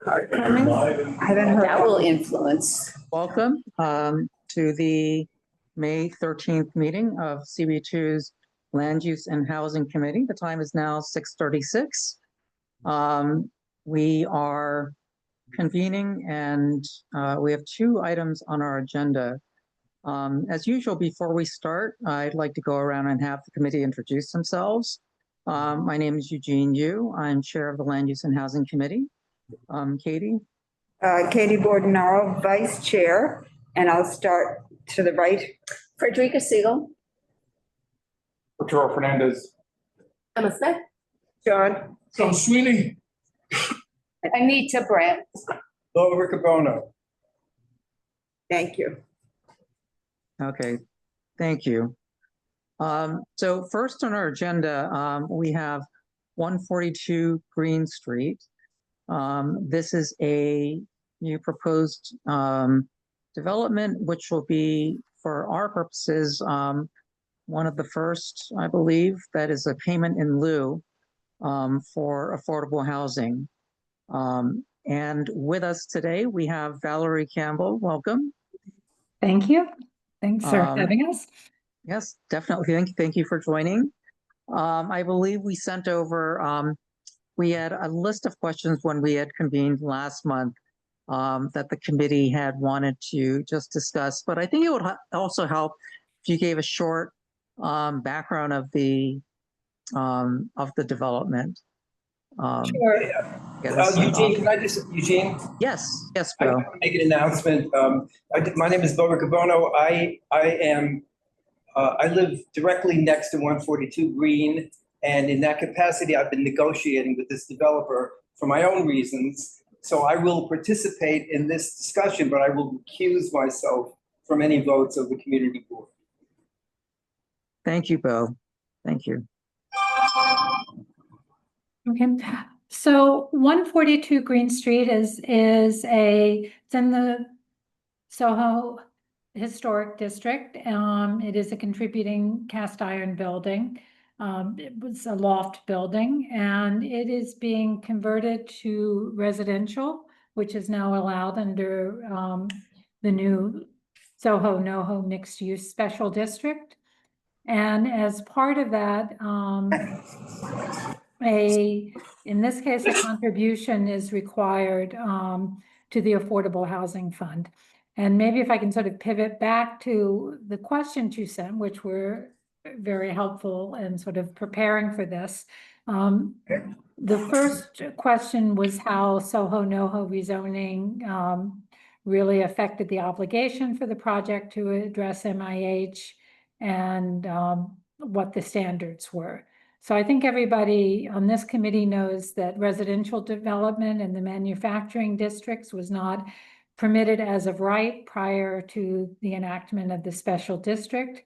are coming. I haven't heard. That will influence. Welcome to the May 13th meeting of CB2's Land Use and Housing Committee. The time is now 6:36. We are convening and we have two items on our agenda. As usual, before we start, I'd like to go around and have the committee introduce themselves. My name is Eugene Yu. I'm chair of the Land Use and Housing Committee. Katie? Katie Bordenaro, vice chair, and I'll start to the right. Frederica Siegel. Arturo Fernandez. Emma Smith. John. Tom Sweeney. Anita Brandt. Laura Riccobono. Thank you. Okay, thank you. So first on our agenda, we have 142 Greene Street. This is a new proposed development, which will be, for our purposes, one of the first, I believe, that is a payment in lieu for affordable housing. And with us today, we have Valerie Campbell. Welcome. Thank you. Thanks for having us. Yes, definitely. Thank you for joining. I believe we sent over, we had a list of questions when we had convened last month that the committee had wanted to just discuss, but I think it would also help if you gave a short background of the development. Sure. Eugene, can I just, Eugene? Yes, I Bill. want to make an announcement. My name is Bo Riccobono. I live directly next to 142 Greene, and in that capacity, I've been negotiating with this developer for my own reasons. So I will participate in this discussion, but I will recuse myself from any votes of the community board. Thank you, Bo. Thank you. Okay, so 142 Greene Street it's in the Soho Historic District. It is a contributing cast iron building. It was a loft building, and it is being converted to residential, which is now allowed under the new Soho NoHo mixed use special district. And as part of that, in this case, a contribution is required to the Affordable Housing Fund. And maybe if I can sort of pivot back to the questions you sent, which were very helpful in sort of preparing for this. The first question was how Soho NoHo rezoning really affected the obligation for the project to address MIH and what the standards were. So I think everybody on this committee knows that residential development in the manufacturing districts was not permitted as of right prior to the enactment of the special district.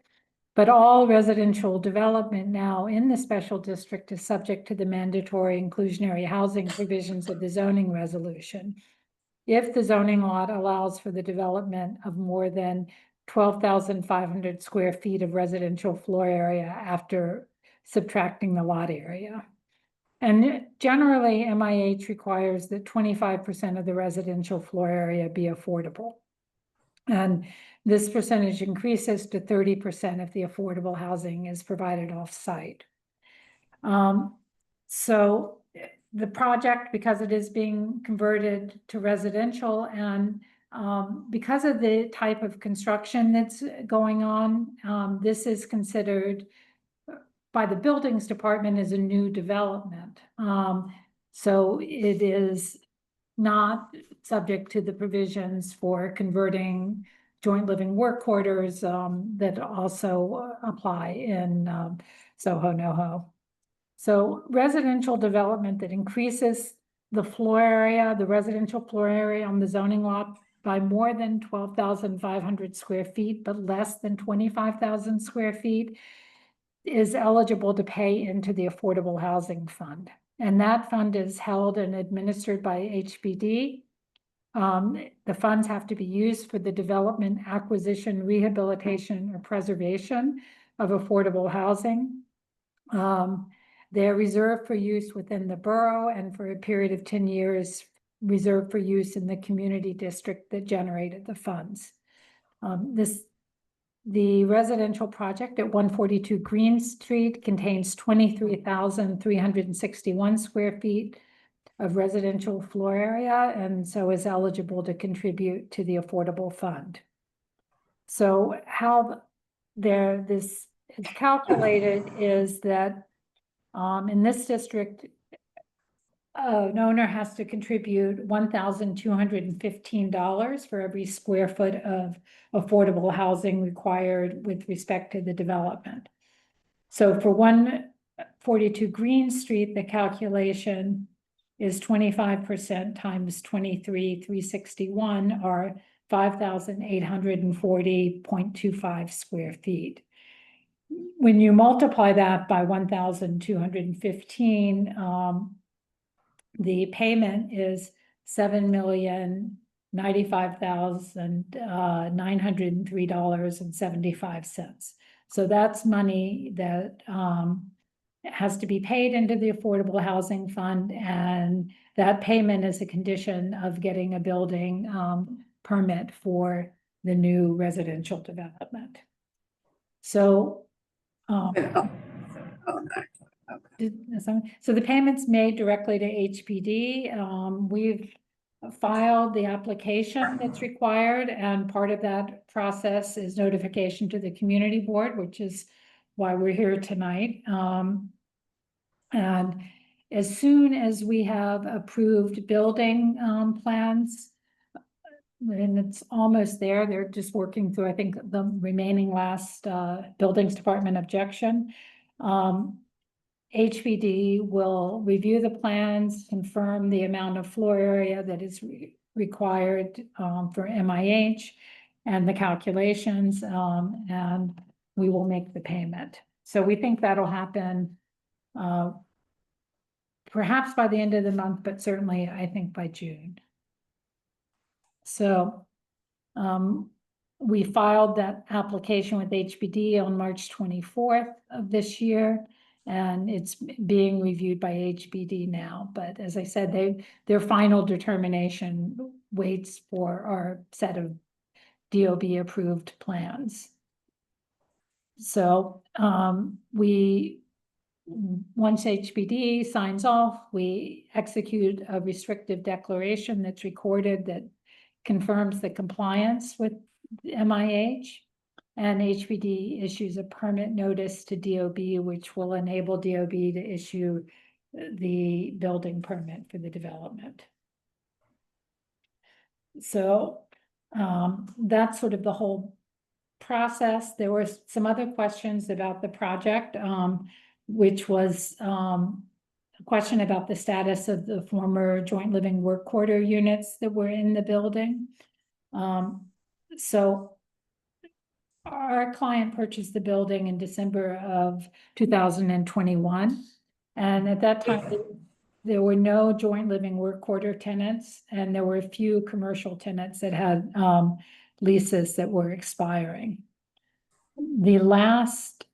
But all residential development now in the special district is subject to the mandatory inclusionary housing provisions of the zoning resolution. If the zoning lot allows for the development of more than 12,500 square feet of residential floor area after subtracting the lot area. And generally, MIH requires that 25% of the residential floor area be affordable. And this percentage increases to 30% if the affordable housing is provided off-site. So the project, because it is being converted to residential and because of the type of construction that's going on, this is considered by the buildings department as a new development. So it is not subject to the provisions for converting joint living work quarters that also apply in Soho NoHo. So residential development that increases the floor area, the residential floor area on the zoning lot by more than 12,500 square feet, but less than 25,000 square feet is eligible to pay into the Affordable Housing Fund. And that fund is held and administered by HPD. The funds have to be used for the development, acquisition, rehabilitation, or preservation of affordable housing. They're reserved for use within the borough and for a period of 10 years reserved for use in the community district that generated the funds. The residential project at 142 Greene Street contains 23,361 square feet of residential floor area, and so is eligible to contribute to the affordable fund. So how this is calculated is that in this district, an owner has to contribute $1,215 for every square foot of affordable housing required with respect to the development. So for 142 Greene Street, the calculation is 25% times 23,361 or 5,840.25 square feet. When you multiply that by 1,215, the payment is $7,095,903.75. So that's money that has to be paid into the Affordable Housing Fund, and that payment is a condition of getting a building permit for the new residential development. So so the payments made directly to HPD. We've filed the application that's required, and part of that process is notification to the community board, which is why we're here tonight. And as soon as we have approved building plans, and it's almost there, they're just working through, I think, the remaining last buildings department objection. HPD will review the plans, confirm the amount of floor area that is required for MIH and the calculations, and we will make the payment. So we think that'll happen perhaps by the end of the month, but certainly I think by June. So we filed that application with HPD on March 24th of this year, and it's being reviewed by HPD now. But as I said, their final determination waits for our set of DOB approved plans. So once HPD signs off, we execute a restrictive declaration that's recorded that confirms the compliance with MIH, and HPD issues a permit notice to DOB, which will enable DOB to issue the building permit for the development. So that's sort of the whole process. There were some other questions about the project, which was a question about the status of the former joint living work quarter units that were in the building. So our client purchased the building in December of 2021. And at that time, there were no joint living work quarter tenants, and there were a few commercial tenants that had leases that were expiring. The last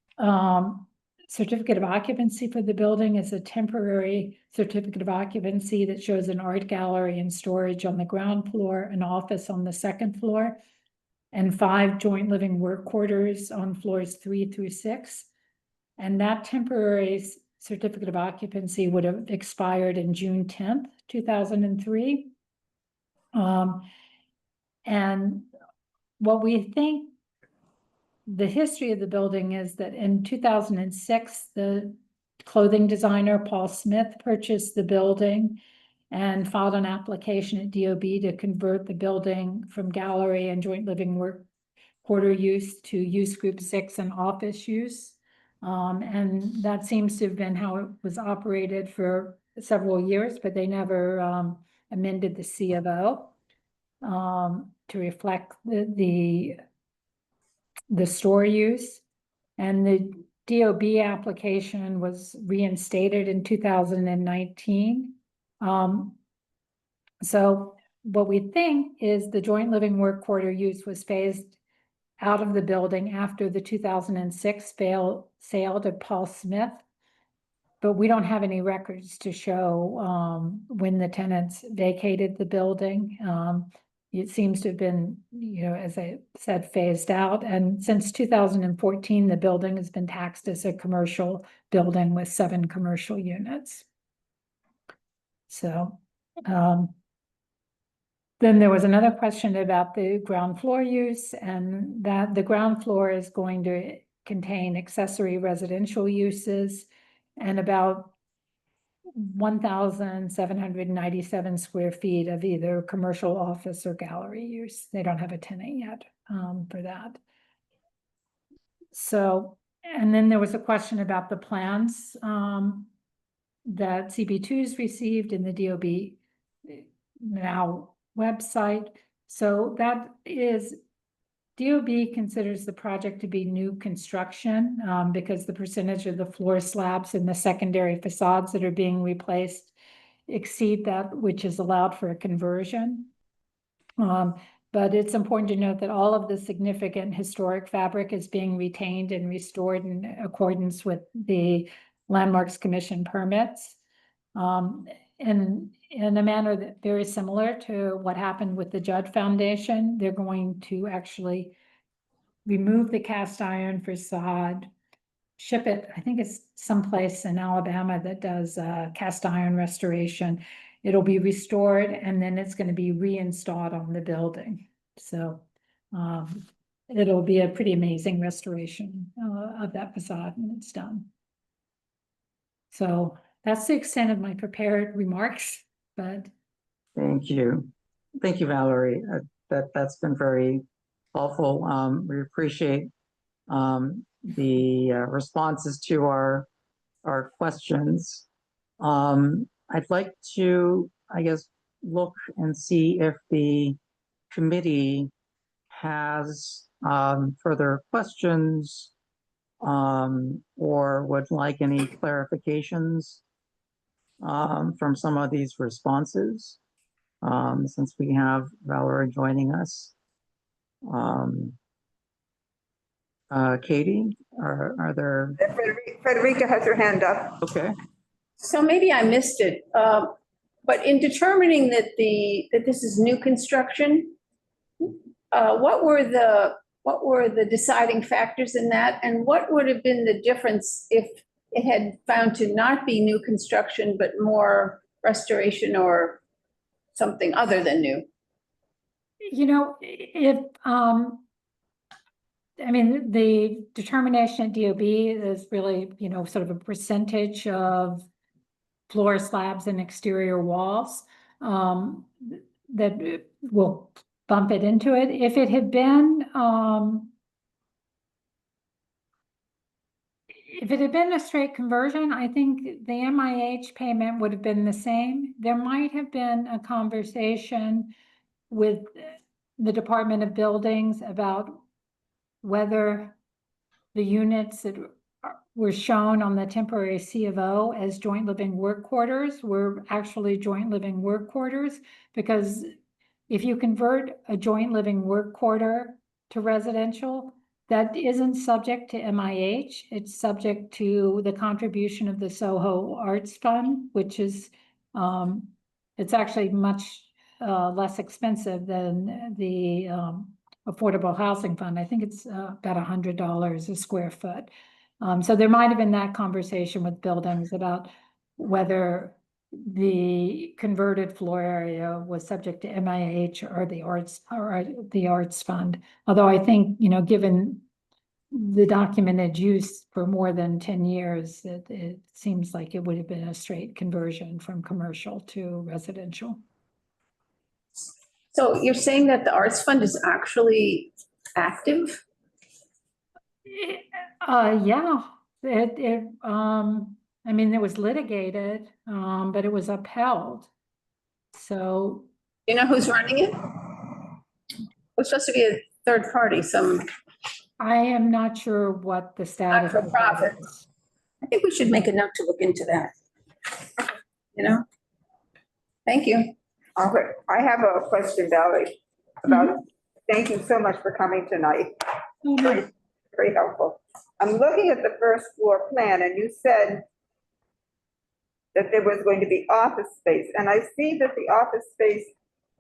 certificate of occupancy for the building is a temporary certificate of occupancy that shows an art gallery and storage on the ground floor, an office on the second floor, and 5 joint living work quarters on floors 3 through 6. And that temporary certificate of occupancy would have expired in June 10th, 2003. And what we think the history of the building is that in 2006, the clothing designer Paul Smith purchased the building and filed an application at DOB to convert the building from gallery and joint living work quarter use to use group 6 and office use. And that seems to have been how it was operated for several years, but they never amended the C of O to reflect the store use. And the DOB application was reinstated in 2019. So what we think is the joint living work quarter use was phased out of the building after the 2006 sale to Paul Smith. but we don't have any records to show, when the tenants vacated the building. It seems to have been, as I said, phased out. And since 2014, the building has been taxed as a commercial building with 7 commercial units. So, then there was another question about the ground floor use, and that the ground floor is going to contain accessory residential uses and about 1,797 square feet of either commercial office or gallery use. They don't have a tenant yet for that. So, and then there was a question about the plans that CB2's received in the DOB now website. So that is, DOB considers the project to be new construction because the percentage of the floor slabs and the secondary facades that are being replaced exceed that which is allowed for a conversion. But it's important to note that all of the significant historic fabric is being retained and restored in accordance with the Landmarks Commission permits. In a manner that very similar to what happened with the Judd Foundation. They're going to actually remove the cast iron facade, ship it, I think it's someplace in Alabama that does cast iron restoration. It'll be restored and then it's going to be reinstalled on the building. So it'll be a pretty amazing restoration of that facade when it's done. So that's the extent of my prepared remarks, but. Thank you. Thank you, Valerie. That's been very helpful. We appreciate the responses to our questions. I'd like to, I guess, look and see if the committee has further questions or would like any clarifications from some of these responses, since we have Valerie joining us. Katie, are there? Frederica has her hand up. Okay. So maybe I missed it, but in determining that this is new construction, what were the deciding factors in that, and what would have been the difference if it had found to not be new construction but more restoration or something other than new? If I mean, the determination at DOB is really, sort of a percentage of floor slabs and exterior walls that will bump it into it. If it had been a straight conversion, I think the MIH payment would have been the same. There might have been a conversation with the Department of Buildings about whether the units that were shown on the temporary C of O as joint living work quarters were actually joint living work quarters, because if you convert a joint living work quarter to residential, that isn't subject to MIH. It's subject to the contribution of the Soho Arts Fund, which is, it's actually much less expensive than the Affordable Housing Fund. I think it's about $100 a square foot. So there might have been that conversation with buildings about whether the converted floor area was subject to MIH or the arts fund. Although I think, given the documented use for more than 10 years, it seems like it would have been a straight conversion from commercial to residential. So you're saying that the arts fund is actually active? Yeah, I mean, it was litigated, but it was upheld. So. You know who's running it? It's supposed to be a third party, I am not sure what the status not for profit. I think we should make a note to look into that. Thank you. Okay, I have a question, Valerie, about, thank you so much for coming tonight. Very, very helpful. I'm looking at the first floor plan and you said that there was going to be office space. And I see that the office space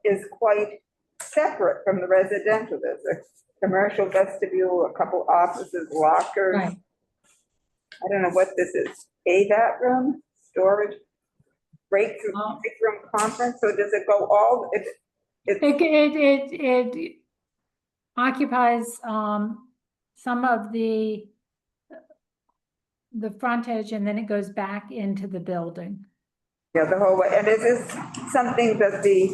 is quite separate from the residential. There's a commercial vestibule, a couple offices, lockers. Right. I don't know what this is, AVAT room, storage, breakthrough, Oh. break room conference, so does it go all, It occupies, some of the frontage, and then it goes back into the building. yeah, the whole way, and is this something that the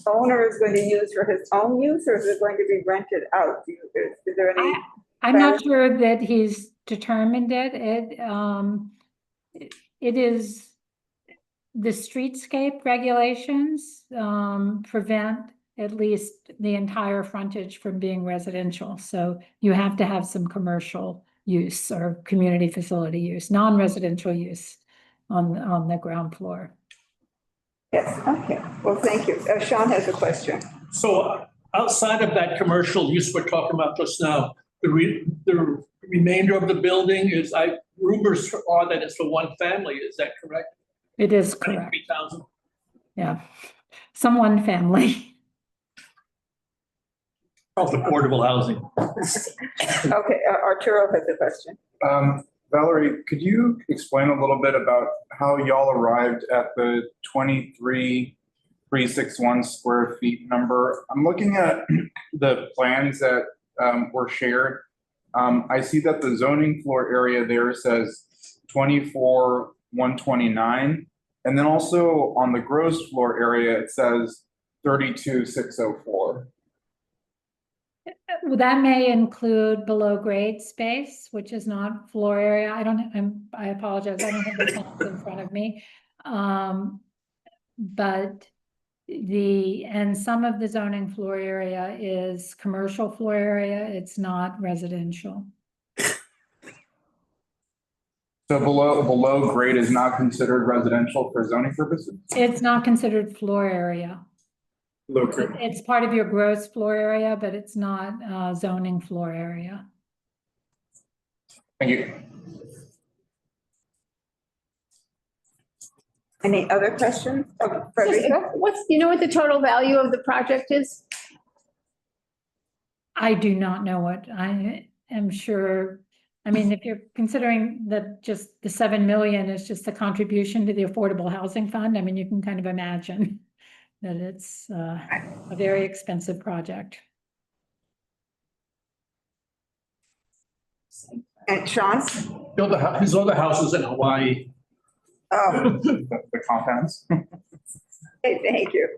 owner is going to use for his own use, or is it going to be rented out? Is there any? I'm not sure that he's determined it. It is, the streetscape regulations, prevent at least the entire frontage from being residential. So you have to have some commercial use or community facility use, non-residential use on the ground floor. Yes, okay, well, thank you. Sean has a question. So outside of that commercial use we're talking about just now, the remainder of the building is, rumors are that it's for one family, is that correct? It is correct, 23,000. yeah. Some one family. Of affordable housing. Okay, Arturo has a question. Valerie, could you explain a little bit about how y'all arrived at the 23,361 square feet number? I'm looking at the plans that were shared. I see that the zoning floor area there says 24,129. And then also on the gross floor area, it says 32,604. Well, that may include below grade space, which is not floor area. I apologize, I don't have the plans in front of me. But and some of the zoning floor area is commercial floor area, it's not residential. So below grade is not considered residential for zoning purposes? It's not considered floor area. Below grade. It's part of your gross floor area, but it's not zoning floor area. Thank you. Any other questions? Oh, Frederica? You know what the total value of the project is? I do not know what, I am sure, I mean, if you're considering that just the 7 million is just the contribution to the Affordable Housing Fund, I mean, you can kind of imagine that it's a very expensive project. And Sean? His other house is in Hawaii. Oh, The compounds. okay, thank you.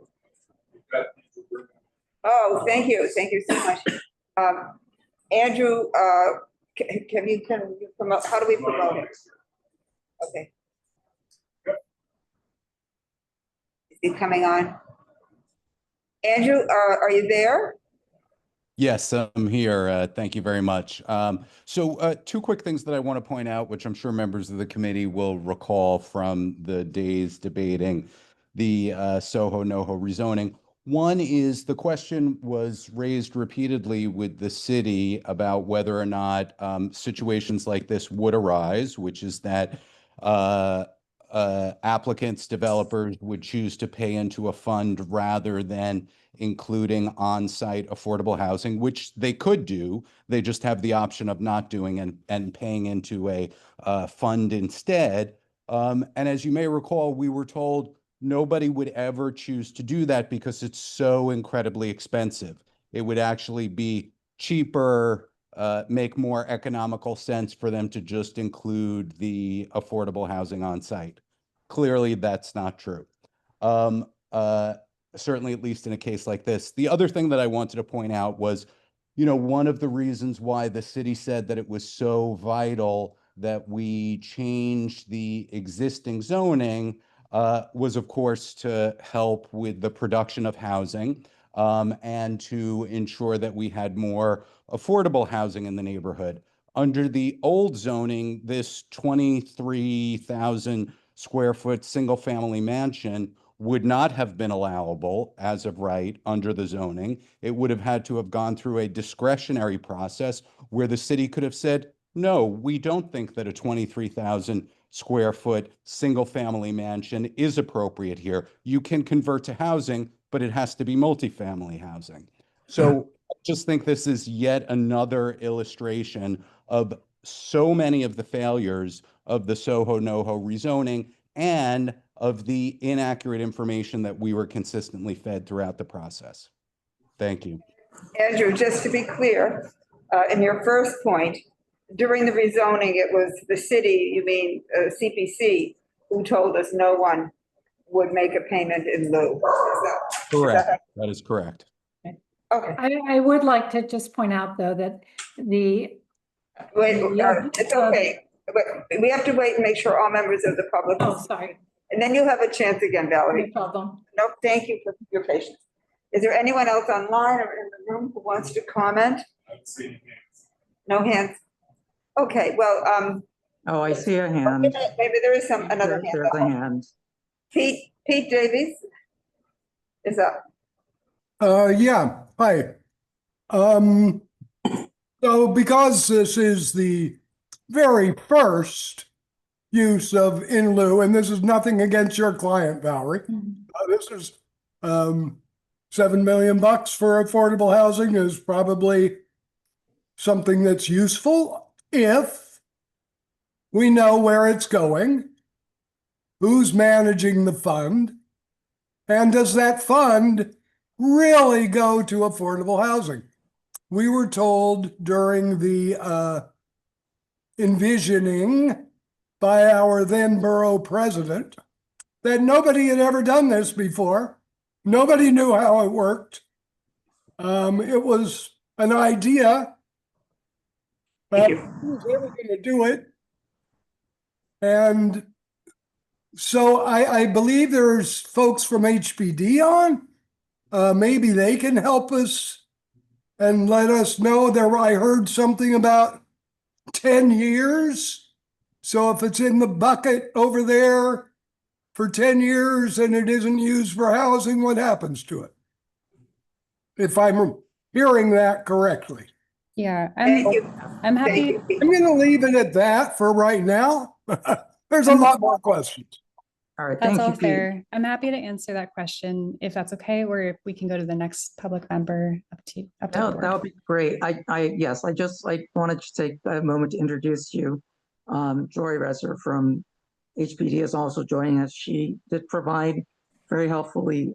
Oh, thank you so much. Andrew, can you promote, how do we promote it? Okay. Is he coming on? Andrew, are you there? Yes, I'm here. Thank you very much. So two quick things that I want to point out, which I'm sure members of the committee will recall from the days debating the Soho NoHo rezoning. One is the question was raised repeatedly with the city about whether or not situations like this would arise, which is that applicants, developers would choose to pay into a fund rather than including on-site affordable housing, which they could do. They just have the option of not doing and paying into a fund instead. And as you may recall, we were told nobody would ever choose to do that because it's so incredibly expensive. It would actually be cheaper, make more economical sense for them to just include the affordable housing on site. Clearly, that's not true. Certainly, at least in a case like this. The other thing that I wanted to point out was, one of the reasons why the city said that it was so vital that we changed the existing zoning was, of course, to help with the production of housing and to ensure that we had more affordable housing in the neighborhood. Under the old zoning, this 23,000 square foot single family mansion would not have been allowable as of right under the zoning. It would have had to have gone through a discretionary process where the city could have said, no, we don't think that a 23,000 square foot, single family mansion is appropriate here. You can convert to housing, but it has to be multifamily housing. So I just think this is yet another illustration of so many of the failures of the Soho NoHo rezoning and of the inaccurate information that we were consistently fed throughout the process. Thank you. Andrew, just to be clear, in your first point, during the rezoning, it was the city, you mean CPC, who told us no one would make a payment in lieu. Correct. That is correct. Okay, I would like to just point out, though, that the, wait, it's okay. But we have to wait and make sure all members of the public. oh, sorry, And then you'll have a chance again, no Valerie. problem. No, thank you for your patience. Is there anyone else online or in the room who wants to comment? No hands? Okay, well, Oh, I see a hand. maybe there is another hand. There's a hand. Pete Davies is up. Yeah, hi. So because this is the very first use of in lieu, and this is nothing against your client, Valerie. This is $7 million for affordable housing is probably something that's useful if we know where it's going, who's managing the fund, and does that fund really go to affordable housing? We were told during the envisioning by our then borough president that nobody had ever done this before. Nobody knew how it worked. It was an idea, but who was ever going to do it? And so I believe there's folks from HPD on. Maybe they can help us and let us know. I heard something about 10 years. So if it's in the bucket over there for 10 years and it isn't used for housing, what happens to it? If I'm hearing that correctly. Yeah, Thank you. I'm happy. Thank you, Pete. I'm going to leave it at that for right now. There's a lot more questions. All right, That's thank all you, Pete. fair. I'm happy to answer that question if that's okay, or if we can go to the next public member up to the That board. would be great. Yes, I wanted to take a moment to introduce you. Joy Resser from HPD is also joining us. She did provide very helpfully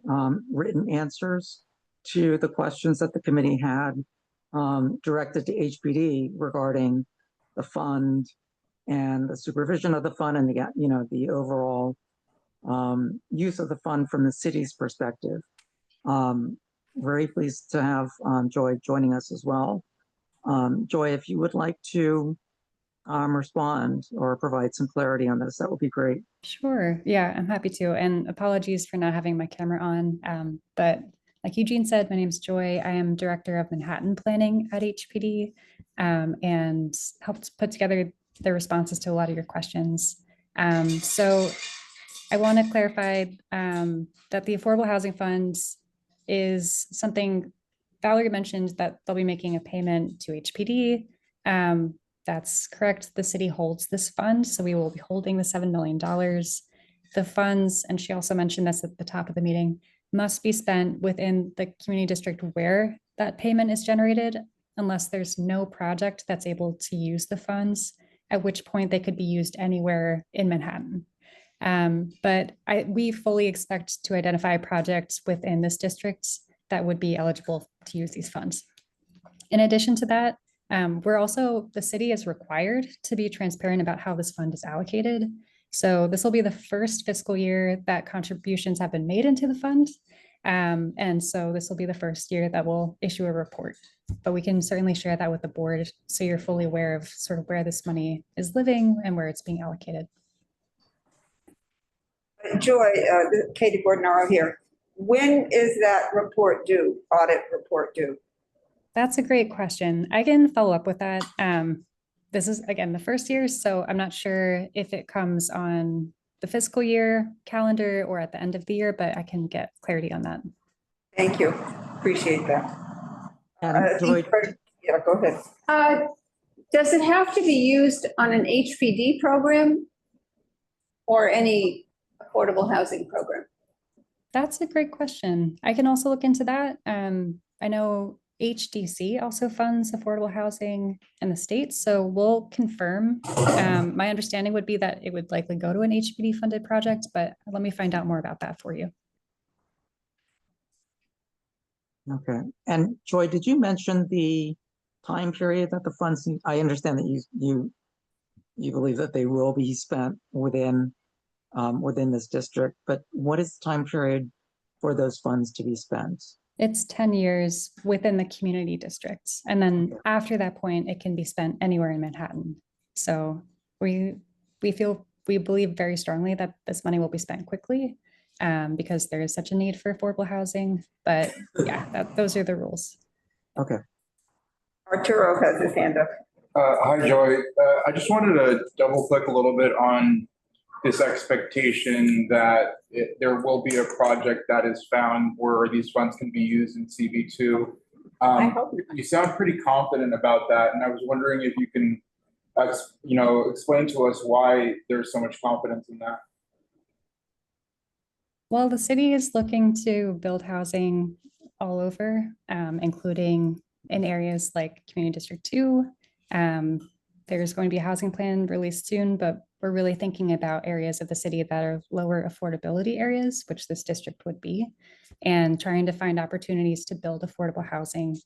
written answers to the questions that the committee had directed to HPD regarding the fund and the supervision of the fund and the overall use of the fund from the city's perspective. Very pleased to have Joy joining us as well. Joy, if you would like to respond or provide some clarity on this, that would be great. Sure. Yeah, I'm happy to. And apologies for not having my camera on. But like Eugene said, my name is Joy. I am Director of Manhattan Planning at HPD and helped put together the responses to a lot of your questions. So I want to clarify that the Affordable Housing Fund is something Valerie mentioned, that they'll be making a payment to HPD. That's correct. The city holds this fund, so we will be holding the $7 million. The funds, and she also mentioned this at the top of the meeting, must be spent within the community district where that payment is generated, unless there's no project that's able to use the funds, at which point they could be used anywhere in Manhattan. But we fully expect to identify projects within this district that would be eligible to use these funds. In addition to that, the city is required to be transparent about how this fund is allocated. So this will be the first fiscal year that contributions have been made into the fund. And so this will be the first year that we'll issue a report, but we can certainly share that with the board so you're fully aware of sort of where this money is living and where it's being allocated. Joy, Katie Bordenaro here. When is that report due, audit report due? That's a great question. I can follow up with that. This is, again, the first year, so I'm not sure if it comes on the fiscal year calendar or at the end of the year, but I can get clarity on that. Thank you. Appreciate that. Joy, Yeah, go ahead. Does it have to be used on an HPD program? or any affordable housing program? That's a great question. I can also look into that. I know HDC also funds affordable housing in the States, so we'll confirm. My understanding would be that it would likely go to an HPD funded project, but let me find out more about that for you. Okay. And Joy, did you mention the time period that the funds, I understand that you believe that they will be spent within this district, but what is the time period for those funds to be spent? It's 10 years within the community districts. And then after that point, it can be spent anywhere in Manhattan. So we believe very strongly that this money will be spent quickly because there is such a need for affordable housing. But yeah, those are the rules. Okay. Arturo has his hand up. Hi, Joy. I just wanted to double click a little bit on this expectation that there will be a project that is found where these funds can be used in CB2. I hope not. You sound pretty confident about that, and I was wondering if you can, explain to us why there's so much confidence in that. Well, the city is looking to build housing all over, including in areas like Community District 2. There's going to be a housing plan released soon, but we're really thinking about areas of the city that are lower affordability areas, which this district would be, and trying to find opportunities to build affordable housing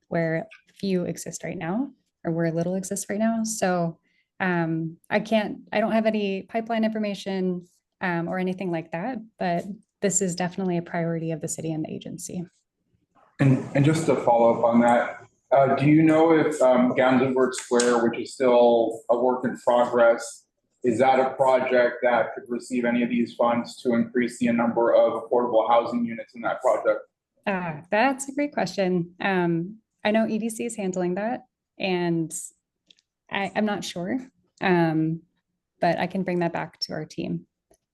where few exist right now, or where little exists right now. So I don't have any pipeline information or anything like that, but this is definitely a priority of the city and the agency. And just to follow up on that, do you know if Ganzenberg Square, which is still a work in progress, is that a project that could receive any of these funds to increase the number of affordable housing units in that project? That's a great question. I know EDC is handling that, and I'm not sure, but I can bring that back to our team.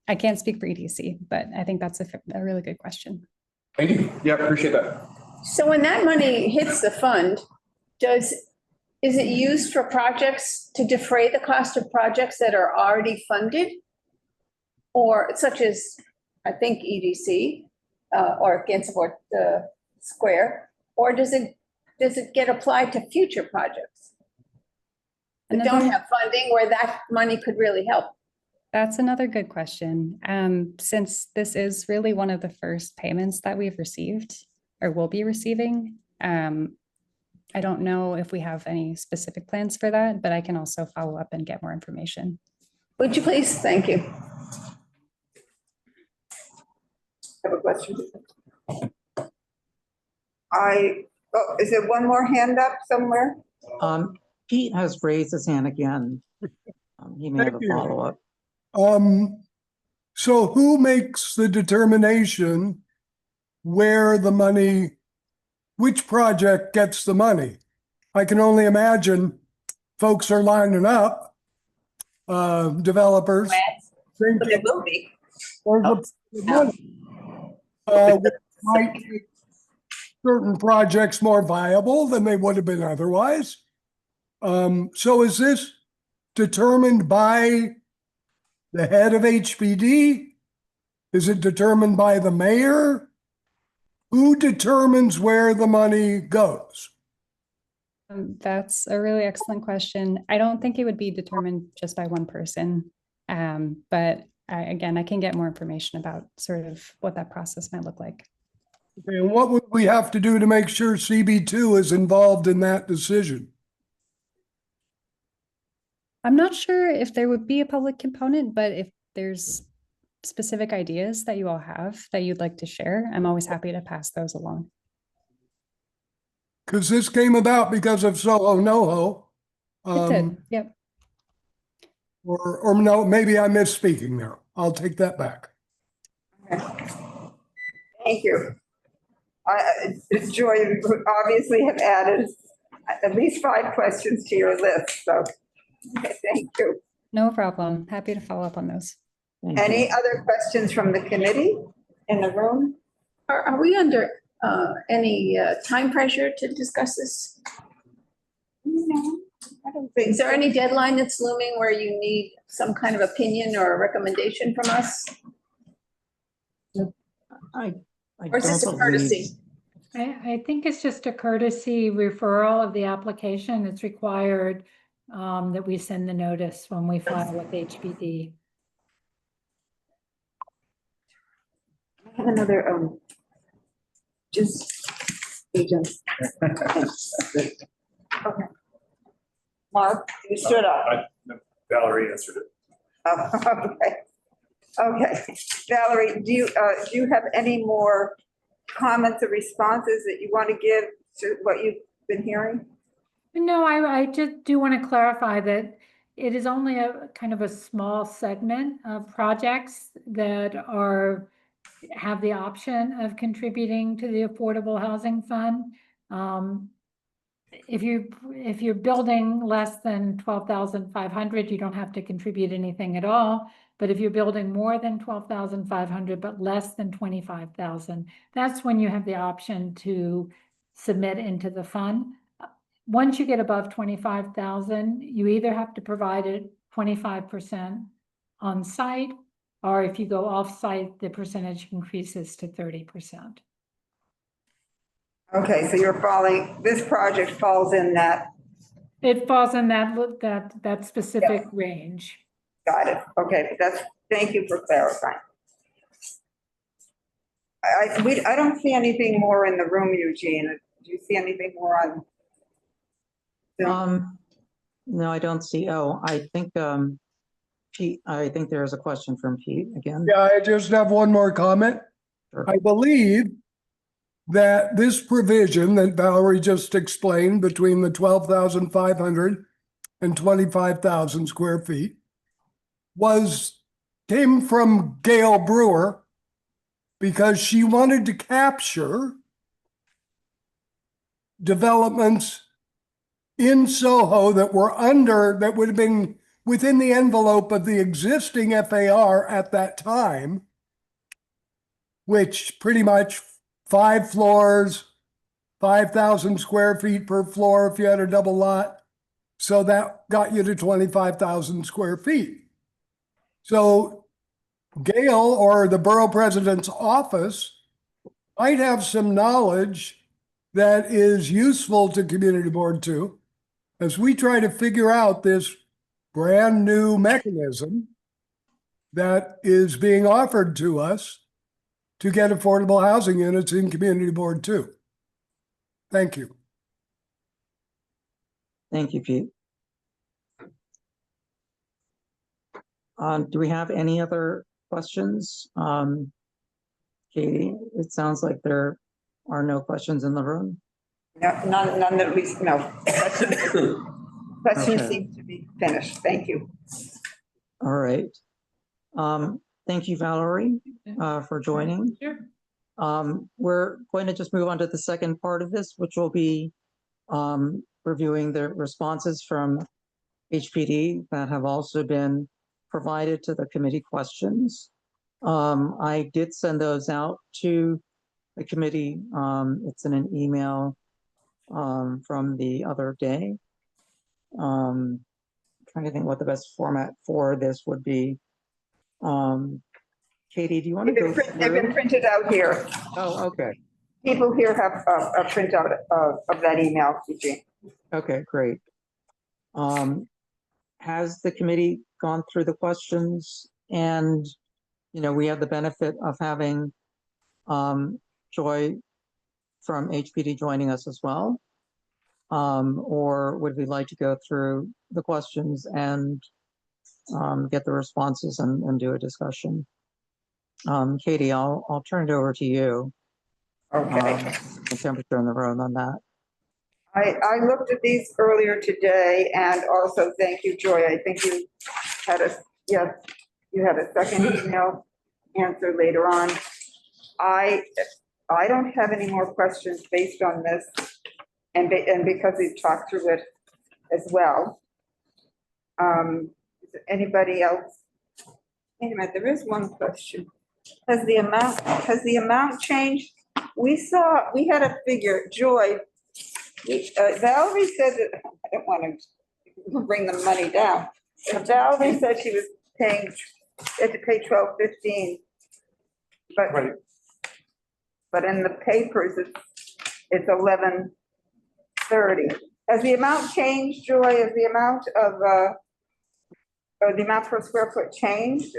I can't speak for EDC, but I think that's a really good question. Thank you. Yeah, appreciate that. So when that money hits the fund, is it used for projects to defray the cost of projects that are already funded? Or such as, I think, EDC or Gansevoort Square, or does it get applied to future projects that don't have funding where that money could really help? That's another good question. Since this is really one of the first payments that we've received or will be receiving, I don't know if we have any specific plans for that, but I can also follow up and get more information. Would you please? Thank you. Have a question? Is there one more hand up somewhere? Pete has raised his hand again. He may have a follow-up. So who makes the determination where the money, which project gets the money? I can only imagine folks are lining up, developers. But there will be. Which might make certain projects more viable than they would have been otherwise. So is this determined by the head of HPD? Is it determined by the mayor? Who determines where the money goes? That's a really excellent question. I don't think it would be determined just by one person. But again, I can get more information about sort of what that process might look like. Okay, and what would we have to do to make sure CB2 is involved in that decision? I'm not sure if there would be a public component, but if there's specific ideas that you all have that you'd like to share, I'm always happy to pass those along. Because this came about because of Soho NoHo. It did, yep. Or no, maybe I'm misspeaking there. I'll take that back. Thank you. Joy, you obviously have added at least 5 questions to your list, so thank you. No problem. Happy to follow up on those. Any other questions from the committee in the room? Are we under any time pressure to discuss this? I don't think. Is there any deadline that's looming where you need some kind of opinion or a recommendation from us? I Or is this don't a believe- courtesy? I think it's just a courtesy referral of the application. It's required that we send the notice when we file with HPD. I have another, just agents. Okay. Mark, you stood up. Valerie answered it. Oh, okay. Okay. Valerie, do you have any more comments or responses that you want to give to what you've been hearing? No, I just do want to clarify that it is only a kind of a small segment of projects that have the option of contributing to the Affordable Housing Fund. If you're building less than 12,500, you don't have to contribute anything at all. But if you're building more than 12,500, but less than 25,000, that's when you have the option to submit into the fund. Once you get above 25,000, you either have to provide it 25% on site, or if you go off site, the percentage increases to 30%. Okay, so this project falls in that. It falls in that specific range. Got it. Okay, thank you for clarifying. I don't see anything more in the room, Eugene. Do you see anything more on? No, I don't see. Oh, I think, Pete, I think there's a question from Pete again. Yeah, I just have one more comment. Sure. I believe that this provision that Valerie just explained between the 12,500 and 25,000 square feet came from Gail Brewer because she wanted to capture developments in Soho that would have been within the envelope of the existing FAR at that time, which pretty much 5 floors, 5,000 square feet per floor if you had a double lot. So that got you to 25,000 square feet. So Gail or the borough president's office might have some knowledge that is useful to community board too, as we try to figure out this brand new mechanism that is being offered to us to get affordable housing units in community board too. Thank you. Thank you, Pete. Do we have any other questions? Katie, it sounds like there are no questions in the room. No, none that we, no. Questions Okay. seem to be finished. Thank you. All right. Thank you, Valerie, for joining. Sure. We're going to just move on to the second part of this, which will be reviewing the responses from HPD that have also been provided to the committee questions. I did send those out to the committee. It's in an email from the other day. Trying to think what the best format for this would be. Katie, do you want to go They've been through? printed out here. Oh, okay. People here have a printout of that email, Eugene. Okay, great. Has the committee gone through the questions? And, you know, we have the benefit of having Joy from HPD joining us as well. Or would we like to go through the questions and get the responses and do a discussion? Katie, I'll turn it over to you. Okay. The temperature in the room on that. I looked at these earlier today, and also thank you, Joy. I think you had a second email answer later on. I don't have any more questions based on this, and because we've talked through it as well. Is there anybody else? Wait a minute, there is one question. Has the amount changed? We had a figure, Joy. Valerie said that, I don't want to bring the money down. And Valerie said she was paying, had to pay 12.15. But, Right. but in the papers, it's 11.30. Has the amount changed, Joy? Has the amount of, or the amount per square foot changed?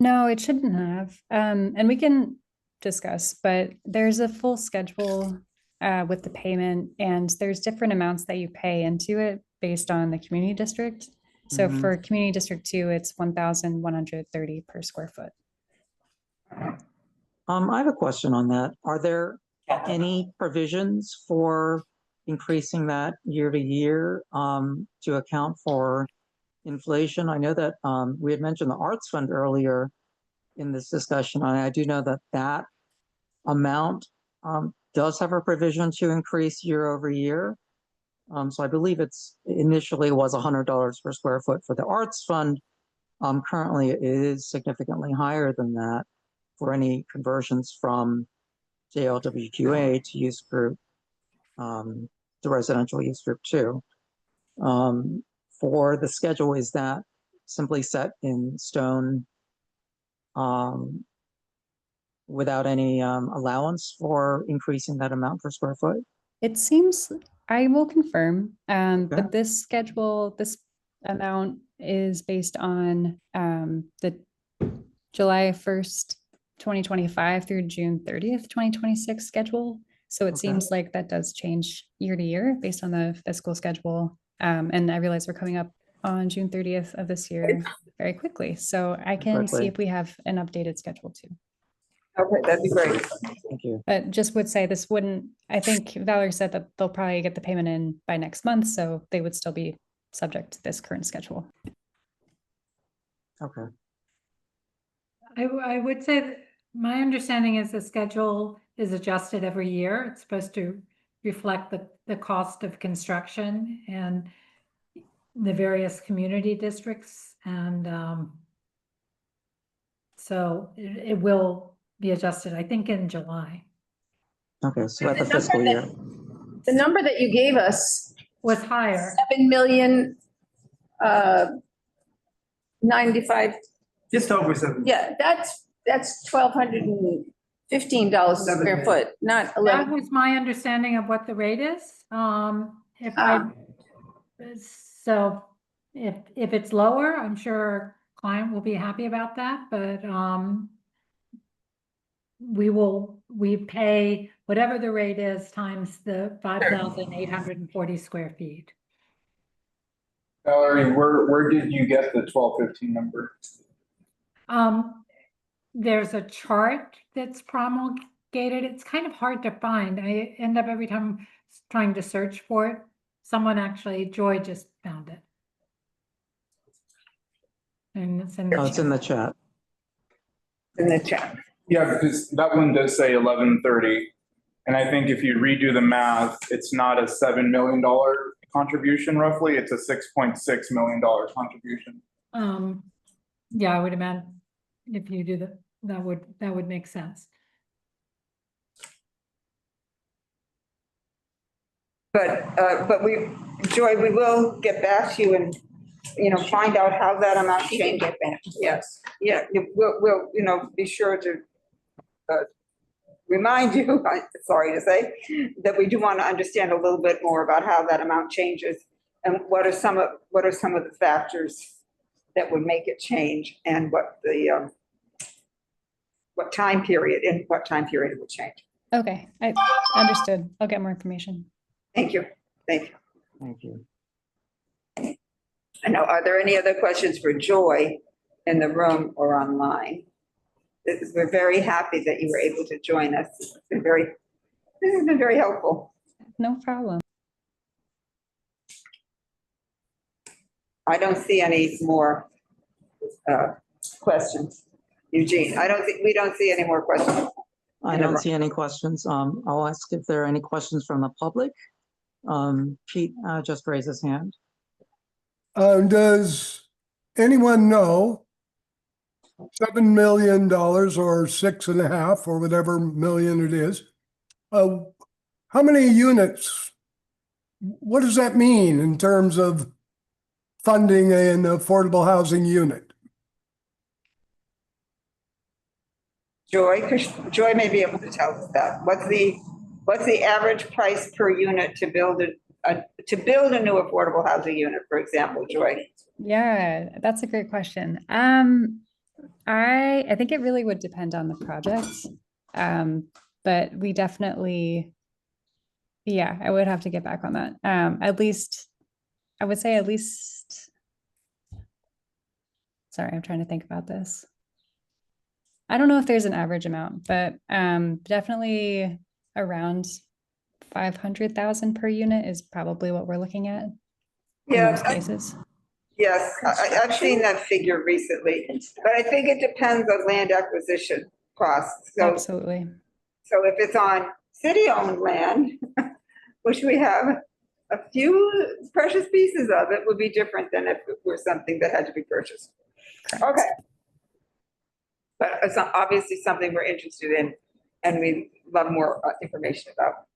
No, it shouldn't have. And we can discuss, but there's a full schedule with the payment, and there's different amounts that you pay into it based on the community district. So Mhm. for community district 2, it's 1,130 per square foot. I have a question on that. Are there any provisions for increasing that year to year to account for inflation? I know that we had mentioned the Arts Fund earlier in this discussion. I do know that that amount does have a provision to increase year over year. So I believe it's initially was $100 per square foot for the Arts Fund. Currently, it is significantly higher than that for any conversions from JLWQA to use group, to residential use group 2. For the schedule, is that simply set in stone without any allowance for increasing that amount per square foot? It seems, I will confirm, Okay. but this schedule, this amount is based on the July 1st, 2025 through June 30th, 2026 schedule. So it Okay. seems like that does change year to year based on the fiscal schedule. And I realize we're coming up on June 30th of this year very quickly. So I can see Quickly. if we have an updated schedule too. Okay, that'd be great. Thank you. But just would say this wouldn't, I think Valerie said that they'll probably get the payment in by next month, so they would still be subject to this current schedule. Okay. I would say that my understanding is the schedule is adjusted every year. It's supposed to reflect the cost of construction and the various community districts. And so it will be adjusted, I think, in July. Okay, so at the The number fiscal that- year. The number that you gave us, Was higher. 7,095,000, Just over 7. yeah, that's $1,215 a square foot, not That 11. was my understanding of what the rate is. If I, so if it's lower, I'm sure client will be happy about that, but we pay whatever the rate is times the 5,840 square feet. Valerie, where did you get the 12.15 number? There's a chart that's promulgated. It's kind of hard to find. I end up every time trying to search for it. Someone actually, Joy just found it. And it's in the Oh, it's in the chat. In the chat. Yeah, because that one does say 11.30. And I think if you redo the math, it's not a $7 million contribution roughly, it's a $6.6 million contribution. Yeah, I would imagine if you do that would make sense. But Joy, we will get back to you and, find out how that amount changed. Yes, yeah, we'll, be sure to remind you, sorry to say, that we do want to understand a little bit more about how that amount changes and what are some of the factors that would make it change and what time period it would change. Okay, I understood. I'll get more information. Thank you. Thank you. I know, are there any other questions for Joy in the room or online? We're very happy that you were able to join us. This has been very helpful. No problem. I don't see any more questions. Eugene, we don't see any more questions. I don't see any questions. I'll ask if there are any questions from the public. Pete just raised his hand. Does anyone know $7 million or 6.5 or whatever million it is? How many units what does that mean in terms of funding an affordable housing unit? Joy, 'cause Joy may be able to tell us that. What's the average price per unit to build a new affordable housing unit, for example, Joy? Yeah, that's a great question. I think it really would depend on the project. But we definitely, yeah, I would have to get back on that. At least, I would say at least, sorry, I'm trying to think about this. I don't know if there's an average amount, but definitely around 500,000 per unit is probably what we're looking at in Yeah, most cases. yes, I've seen that figure recently, but I think it depends on land acquisition costs. So, Absolutely. so if it's on city-owned land, which we have a few precious pieces of, it would be different than if it were something that had to be purchased. Correct. Okay. But it's obviously something we're interested in, and we love more information about.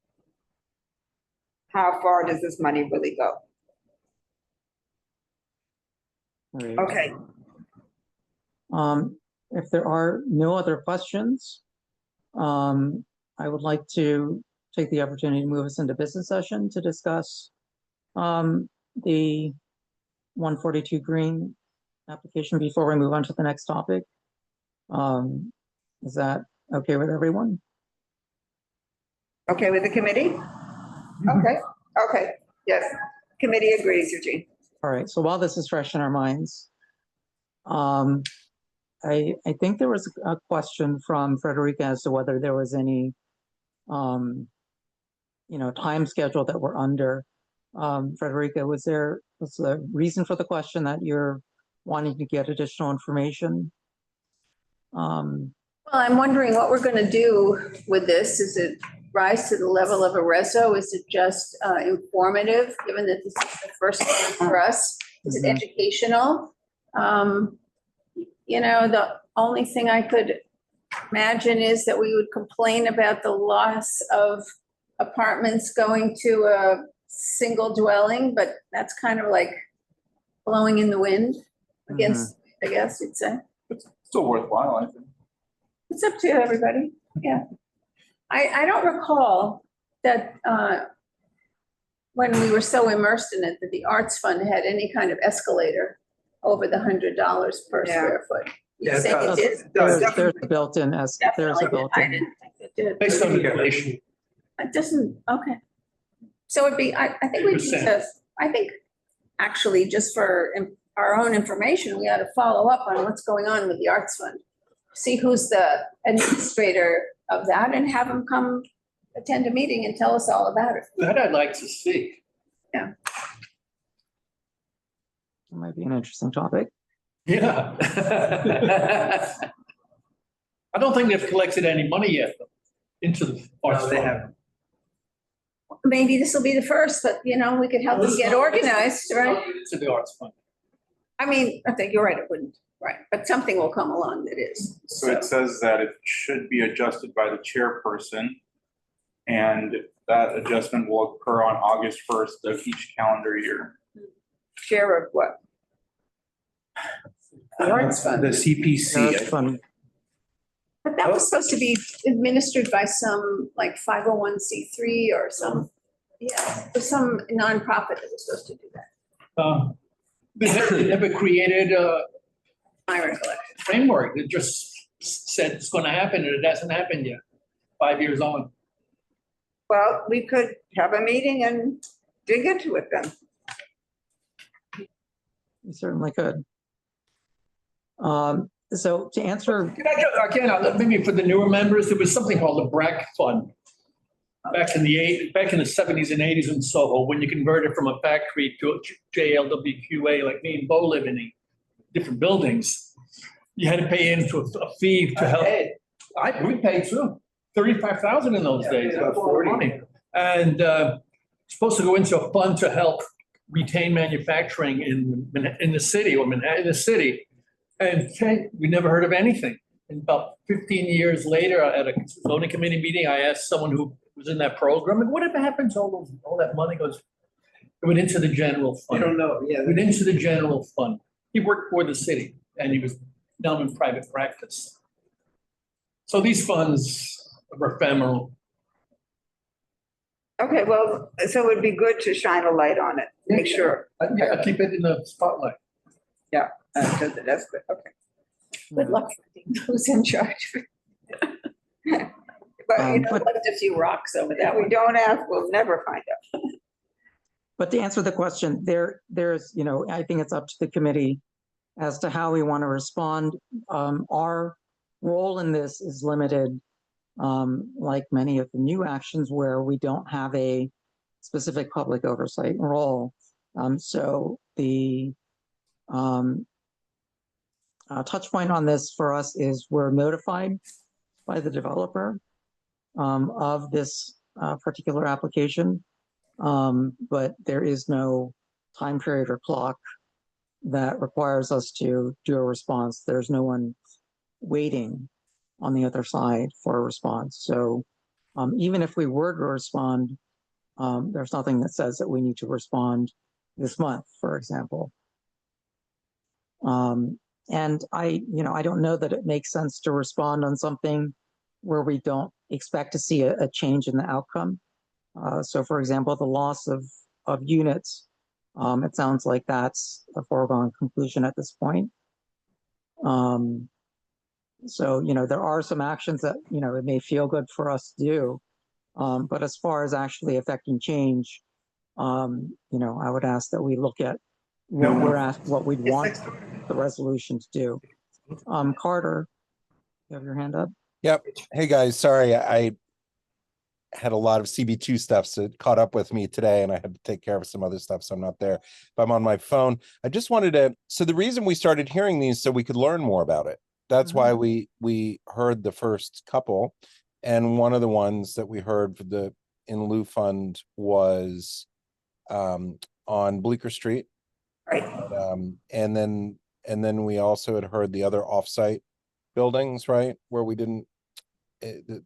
How far does this money really go? Great. Okay, If there are no other questions, I would like to take the opportunity to move us into business session to discuss the 142 Greene application before we move on to the next topic. Is that okay with everyone? okay with the committee? Okay, okay, yes, committee agrees, Eugene. All right, so while this is fresh in our minds, I think there was a question from Frederica as to whether there was any, time schedule that we're under. Frederica, was the reason for the question that you're wanting to get additional information? Well, I'm wondering what we're going to do with this. Is it rise to the level of a reso? Is it just informative, given that this is the first one for us? Is it educational? The only thing I could imagine is that we would complain about the loss of apartments going to a single dwelling, but that's kind of like blowing in the wind against, I guess you'd say. It's still worthwhile, I think. It's up to everybody, yeah. I don't recall that when we were so immersed in it, that the Arts Fund had any kind of escalator over the $100 per Yeah. square foot. You Yeah, it say it does. did? There's a built-in, there's a Definitely did. I built-in. didn't think it did. Based on inflation. It doesn't, okay. So it'd be, I think we need 8%. to, I think actually just for our own information, we ought to follow up on what's going on with the Arts Fund. See who's the administrator of that and have them come attend a meeting and tell us all about it. That I'd like to see. It might be an interesting topic. Yeah. I don't think they've collected any money yet though, into the arts No, they fund. haven't. Maybe this will be the first, but we could help them get organized, right? To the arts fund. I mean, I think you're right, it wouldn't, right, but something will come along that is. So it says that it should be adjusted by the chairperson, and that adjustment will occur on August 1st of each calendar year. Share of what? The Arts Fund. The CPC. Arts Fund. But that was supposed to be administered by some like 501c3 or some, some nonprofit that was supposed to do that. They never created a My recollection. framework. It just said it's going to happen and it hasn't happened yet, 5 years on. Well, we could have a meeting and dig into it then. We certainly could. So to answer, Can I go, again, maybe for the newer members, there was something called the BRAC Fund. Back in the 70s and 80s in Soho, when you converted from a factory to a JLWQA, like me and Bo live in different buildings, you had to pay into a fee to help. We paid too, 35,000 in those days. about That's a lot of 40. money. And supposed to go into a fund to help retain manufacturing in the city or Manhattan, the city. And we never heard of anything. And about 15 years later, at a zoning committee meeting, I asked someone who was in that program, and whatever happened to all that money? Goes, It went into the general I fund. don't know, yeah. It went into the general fund. He worked for the city and he was now in private practice. So these funds are ephemeral. Okay, well, so it'd be good to shine a light on it, make sure. Yeah, keep it in the spotlight. That's good, okay. Good luck finding who's in charge. But, you know, But- Left a few rocks over if that we one. don't ask, we'll never find out. But to answer the question, there's, I think it's up to the committee as to how we want to respond. Our role in this is limited, like many of the new actions where we don't have a specific public oversight role. So the touch point on this for us is we're notified by the developer of this particular application. But there is no time period or clock that requires us to do a response. There's no one waiting on the other side for a response. So even if we were to respond, there's nothing that says that we need to respond this month, for example. And I don't know that it makes sense to respond on something where we don't expect to see a change in the outcome. So for example, the loss of units, it sounds like that's a foregone conclusion at this point. So, there are some actions that, it may feel good for us to do. But as far as actually affecting change, I would ask that we look at what we'd want the resolution to do. Carter, you have your hand up? Yep. Hey guys, sorry, I had a lot of CB2 stuff, so it caught up with me today and I had to take care of some other stuff, so I'm not there. But I'm on my phone. I just wanted to, so the reason we started hearing these so we could learn more about it. That's why we heard the first couple. And one of the ones that we heard for the in-lieu fund was on Bleecker Street. Right. And then we also had heard the other offsite buildings, right? Where we didn't,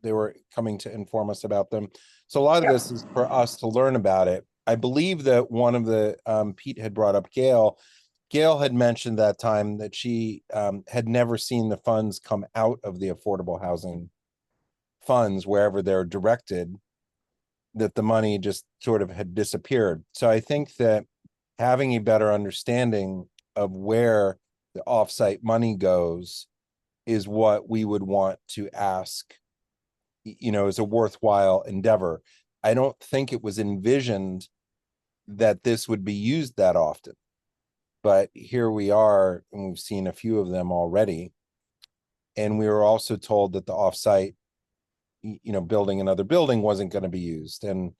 they were coming to inform us about them. So a lot of this is for us to learn about it. I believe that one of the, Pete had brought up Gail. Gail had mentioned that time that she had never seen the funds come out of the affordable housing funds wherever they're directed, that the money just sort of had disappeared. So I think that having a better understanding of where the offsite money goes is what we would want to ask, is a worthwhile endeavor. I don't think it was envisioned that this would be used that often, but here we are, and we've seen a few of them already. And we were also told that the offsite, building another building wasn't going to be used. And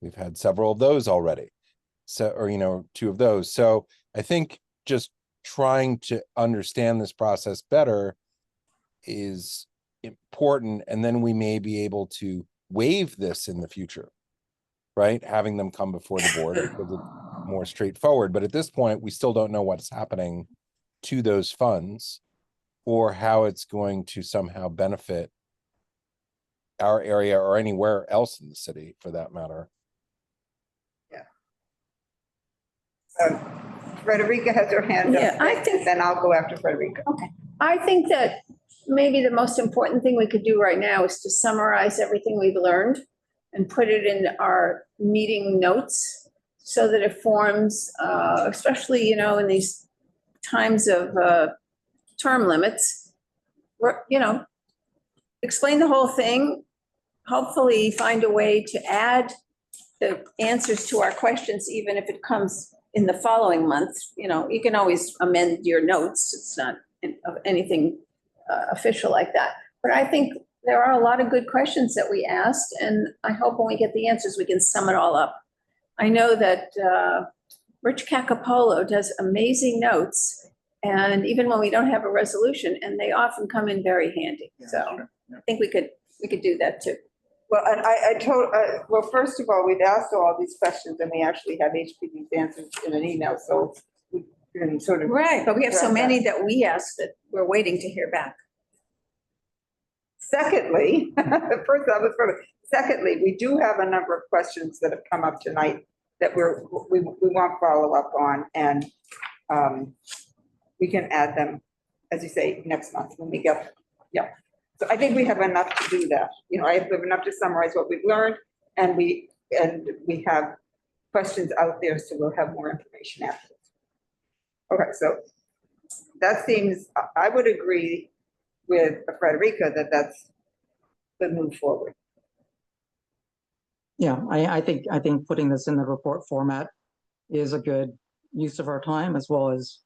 we've had several of those already. So, or, 2 of those. So I think just trying to understand this process better is important. And then we may be able to waive this in the future, right? Having them come before the board because it's more straightforward. But at this point, we still don't know what's happening to those funds or how it's going to somehow benefit our area or anywhere else in the city for that matter. Frederica has her hand up. Yeah, I think- Then I'll go after Frederica. I think that maybe the most important thing we could do right now is to summarize everything we've learned and put it in our meeting notes so that it forms, especially, in these times of term limits, explain the whole thing, hopefully find a way to add the answers to our questions, even if it comes in the following month. You can always amend your notes. It's not anything official like that. But I think there are a lot of good questions that we asked, and I hope when we get the answers, we can sum it all up. I know that Rich Cacapolo does amazing notes, and even when we don't have a resolution, and they often come in very handy. So I think we could do that too. Well, and I told, well, first of all, we've asked all these questions and we actually have HPD's answers in an email, so we can sort of. Right, but we have so many that we asked that we're waiting to hear back. Secondly, we do have a number of questions that have come up tonight that we want follow-up on, and we can add them, as you say, next month when we get, yeah. So I think we have enough to do that. You know, I have enough to summarize what we've learned, and we have questions out there, so we'll have more information afterwards. Okay, so that seems, I would agree with Frederica that that's the move forward. Yeah, I think putting this in the report format is a good use of our time, as well as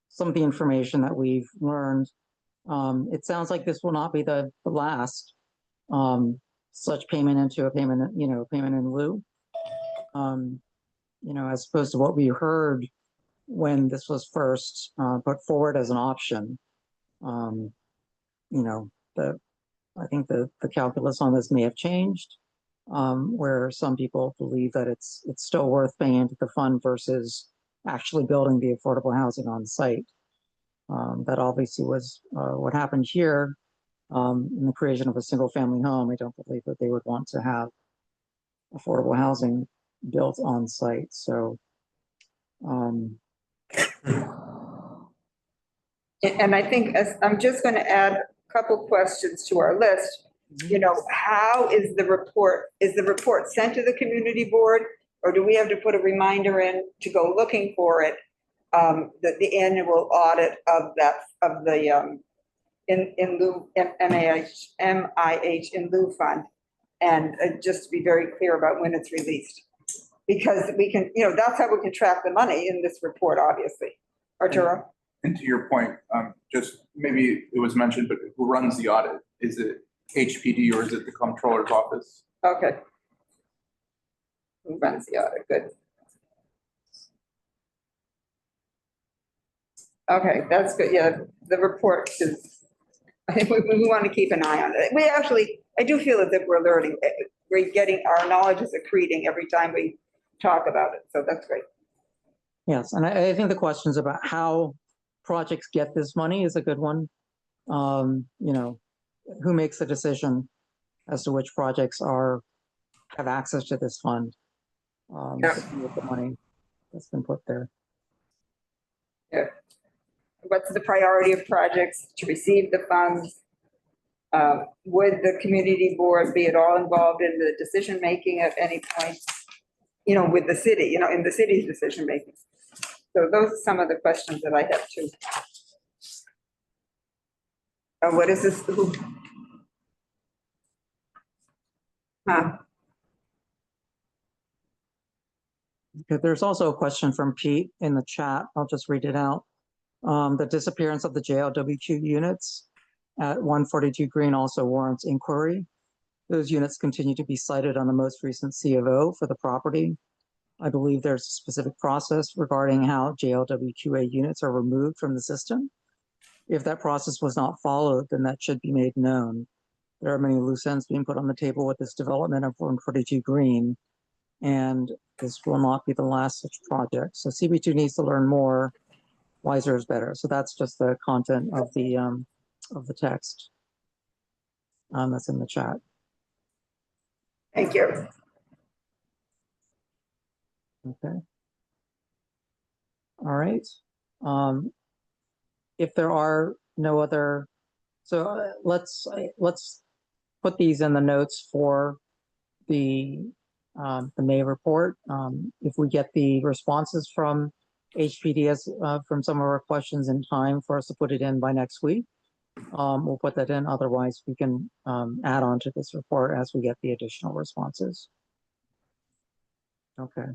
some of the information that we've learned. It sounds like this will not be the last such payment into a payment, payment in lieu. As opposed to what we heard when this was first put forward as an option. I think the calculus on this may have changed, where some people believe that it's still worth paying into the fund versus actually building the affordable housing on site. That obviously was what happened here in the creation of a single family home. I don't believe that they would want to have affordable housing built on site. So, and I think I'm just going to add a couple questions to our list. You know, how is the report sent to the community board, or do we have to put a reminder in to go looking for it? The annual audit of the in lieu MIH in lieu fund, and just to be very clear about when it's released, because we can, that's how we can track the money in this report, obviously. Arturo? And to your point, just maybe it was mentioned, but who runs the audit? Is it HPD or is it the comptroller's office? Okay. Who runs the audit? Good. Okay, that's good. Yeah, the report is, I think we want to keep an eye on it. I do feel that we're learning. We're getting, our knowledge is accreting every time we talk about it. So that's great. yes, and I think the questions about how projects get this money is a good one. Who makes the decision as to which projects have access to this fund? With the money that's been put there. Yeah. What's the priority of projects to receive the funds? Would the community board be at all involved in the decision-making at any point, with the city, in the city's decision-making? So those are some of the questions that I have too. What is this? Okay, there's also a question from Pete in the chat. I'll just read it out. The disappearance of the JLWQ units at 142 Greene also warrants inquiry. Those units continue to be cited on the most recent C of O for the property. I believe there's a specific process regarding how JLWQA units are removed from the system. If that process was not followed, then that should be made known. There are many loose ends being put on the table with this development of 142 Greene, and this will not be the last such project. So CB2 needs to learn more. Wiser is better. So that's just the content of the text that's in the chat. Thank you. Okay. All right. If there are no other, so let's put these in the notes for the May report. If we get the responses from HPDS from some of our questions in time for us to put it in by next week, we'll put that in. Otherwise, we can add on to this report as we get the additional responses. Okay.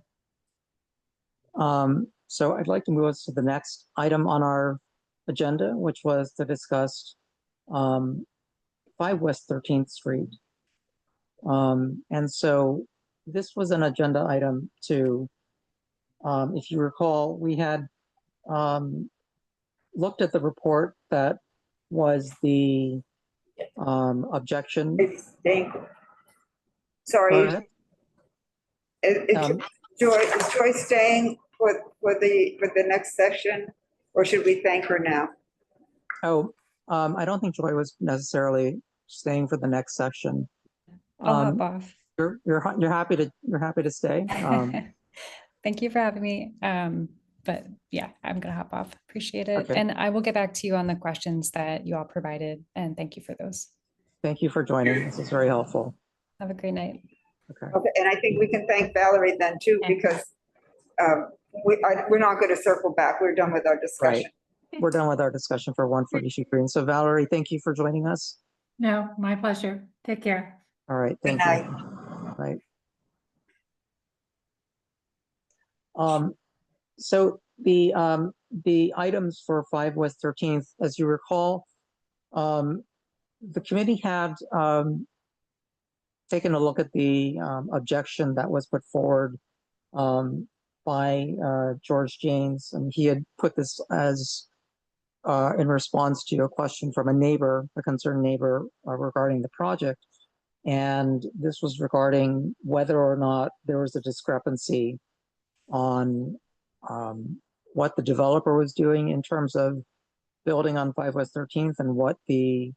So I'd like to move us to the next item on our agenda, which was to discuss 5 West 13th Street. And so this was an agenda item too. If you recall, we had looked at the report that was the objection. Sorry. Is Joy staying for the next session, or should we thank her now? Oh, I don't think Joy was necessarily staying for the next section. I'll hop off. You're happy to stay. Thank you for having me. But yeah, I'm gonna hop off. Appreciate it. Okay. And I will get back to you on the questions that you all provided, and thank you for those. Thank you for joining. This is very helpful. Have a great night. Okay. Okay, and I think we can thank Valerie then too, because we're not going to circle back. We're done with our discussion. We're done with our discussion for 142 Greene. So Valerie, thank you for joining us. No, my pleasure. Take care. All right, Good thank you. night. Right. So the items for 5 West 13th, as you recall, the committee had taken a look at the objection that was put forward by George James, and he had put this as in response to a question from a neighbor, a concerned neighbor, regarding the project. And this was regarding whether or not there was a discrepancy on what the developer was doing in terms of building on 5 West 13th and what the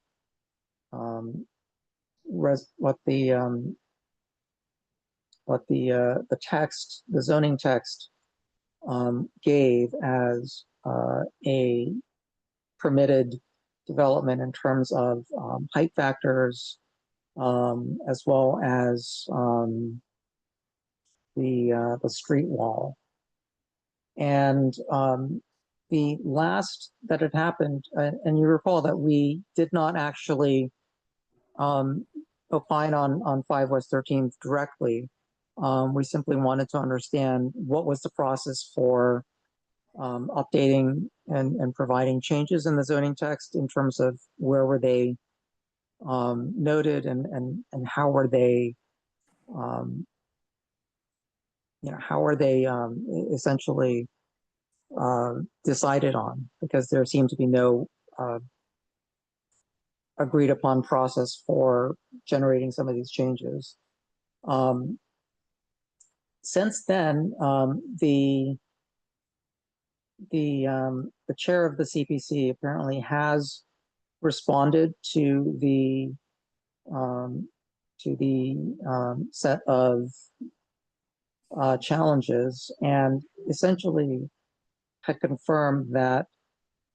text, the zoning text, gave as a permitted development in terms of height factors, as well as the street wall. And the last that had happened, and you recall that we did not actually opine on 5 West 13th directly. We simply wanted to understand what was the process for updating and providing changes in the zoning text in terms of where were they noted and how were they how are they essentially decided on, because there seemed to be no agreed upon process for generating some of these changes. Since then, the chair of the CPC apparently has responded to the set of challenges, and essentially had confirmed that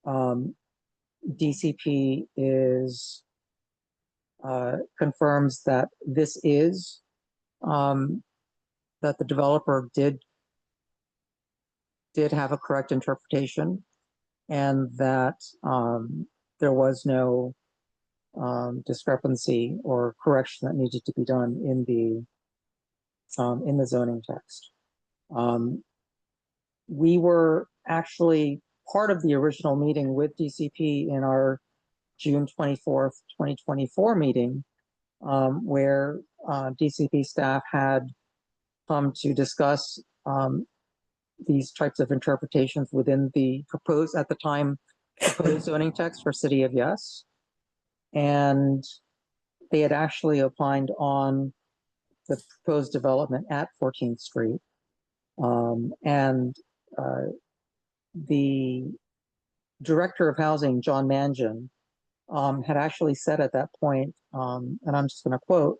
DCP is confirms that this is that the developer did have a correct interpretation, and that there was no discrepancy or correction that needed to be done in the zoning text. We were actually part of the original meeting with DCP in our June 24th, 2024 meeting, where DCP staff had come to discuss these types of interpretations within the proposed, at the time, proposed zoning text for City of Yes. And they had actually opined on the proposed development at 14th Street. The director of housing, John Mangan, had actually said at that point, and I'm just going to quote,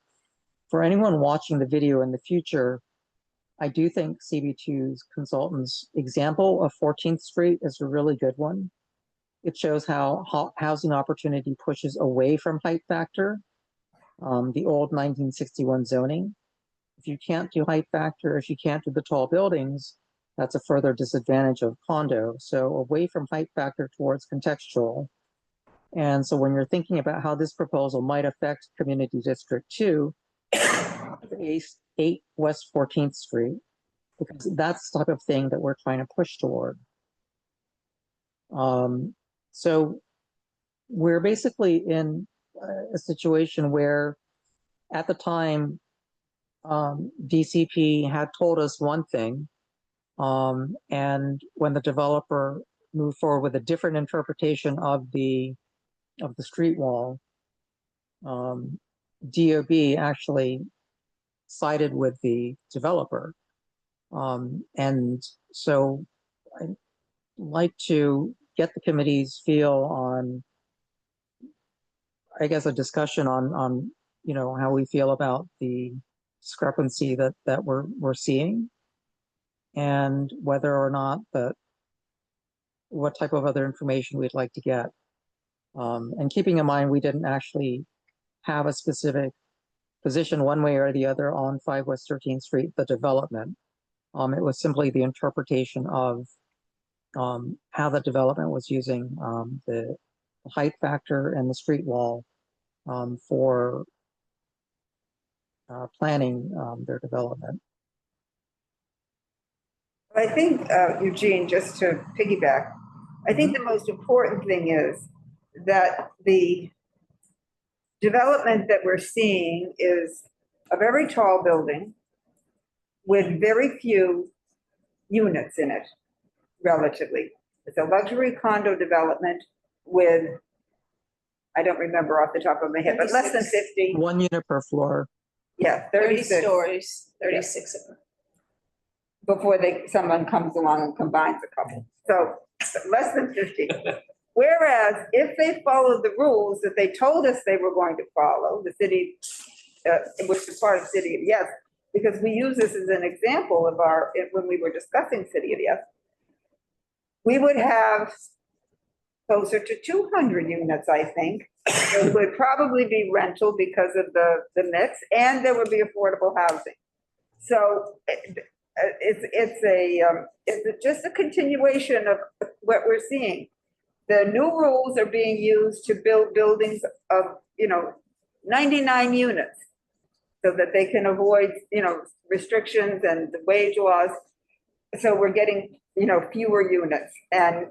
"For anyone watching the video in the future, I do think CB2's consultant's example of 14th Street is a really good one. It shows how housing opportunity pushes away from height factor, the old 1961 zoning. If you can't do height factor, if you can't do the tall buildings, that's a further disadvantage of condo. So away from height factor towards contextual. And so when you're thinking about how this proposal might affect Community District 2, 8 West 14th Street, because that's the type of thing that we're trying to push toward." So we're basically in a situation where at the time, DCP had told us one thing, and when the developer moved forward with a different interpretation of the street wall, DOB actually sided with the developer. And so I'd like to get the committee's feel on, I guess, a discussion on how we feel about the discrepancy that we're seeing. and whether or not what type of other information we'd like to get. And keeping in mind, we didn't actually have a specific position one way or the other on 5 West 13th Street, the development. It was simply the interpretation of how the development was using the height factor and the street wall for planning their development. I think, Eugene, just to piggyback, I think the most important thing is that the development that we're seeing is a very tall building with very few units in it, relatively. It's a luxury condo development with, I don't remember off the top of my head, but less than 50. 1 unit per floor. Yeah, 30 36. stories, 36 of them. Before someone comes along and combines a couple. So less than 50. Whereas if they followed the rules that they told us they were going to follow, the city, which is part of City of Yes, because we use this as an example of when we were discussing City of Yes, we would have closer to 200 units, I think. It would probably be rental because of the mix, and there would be affordable housing. So it's just a continuation of what we're seeing. The new rules are being used to build buildings of, 99 units so that they can avoid, restrictions and the wage laws. So we're getting, fewer units and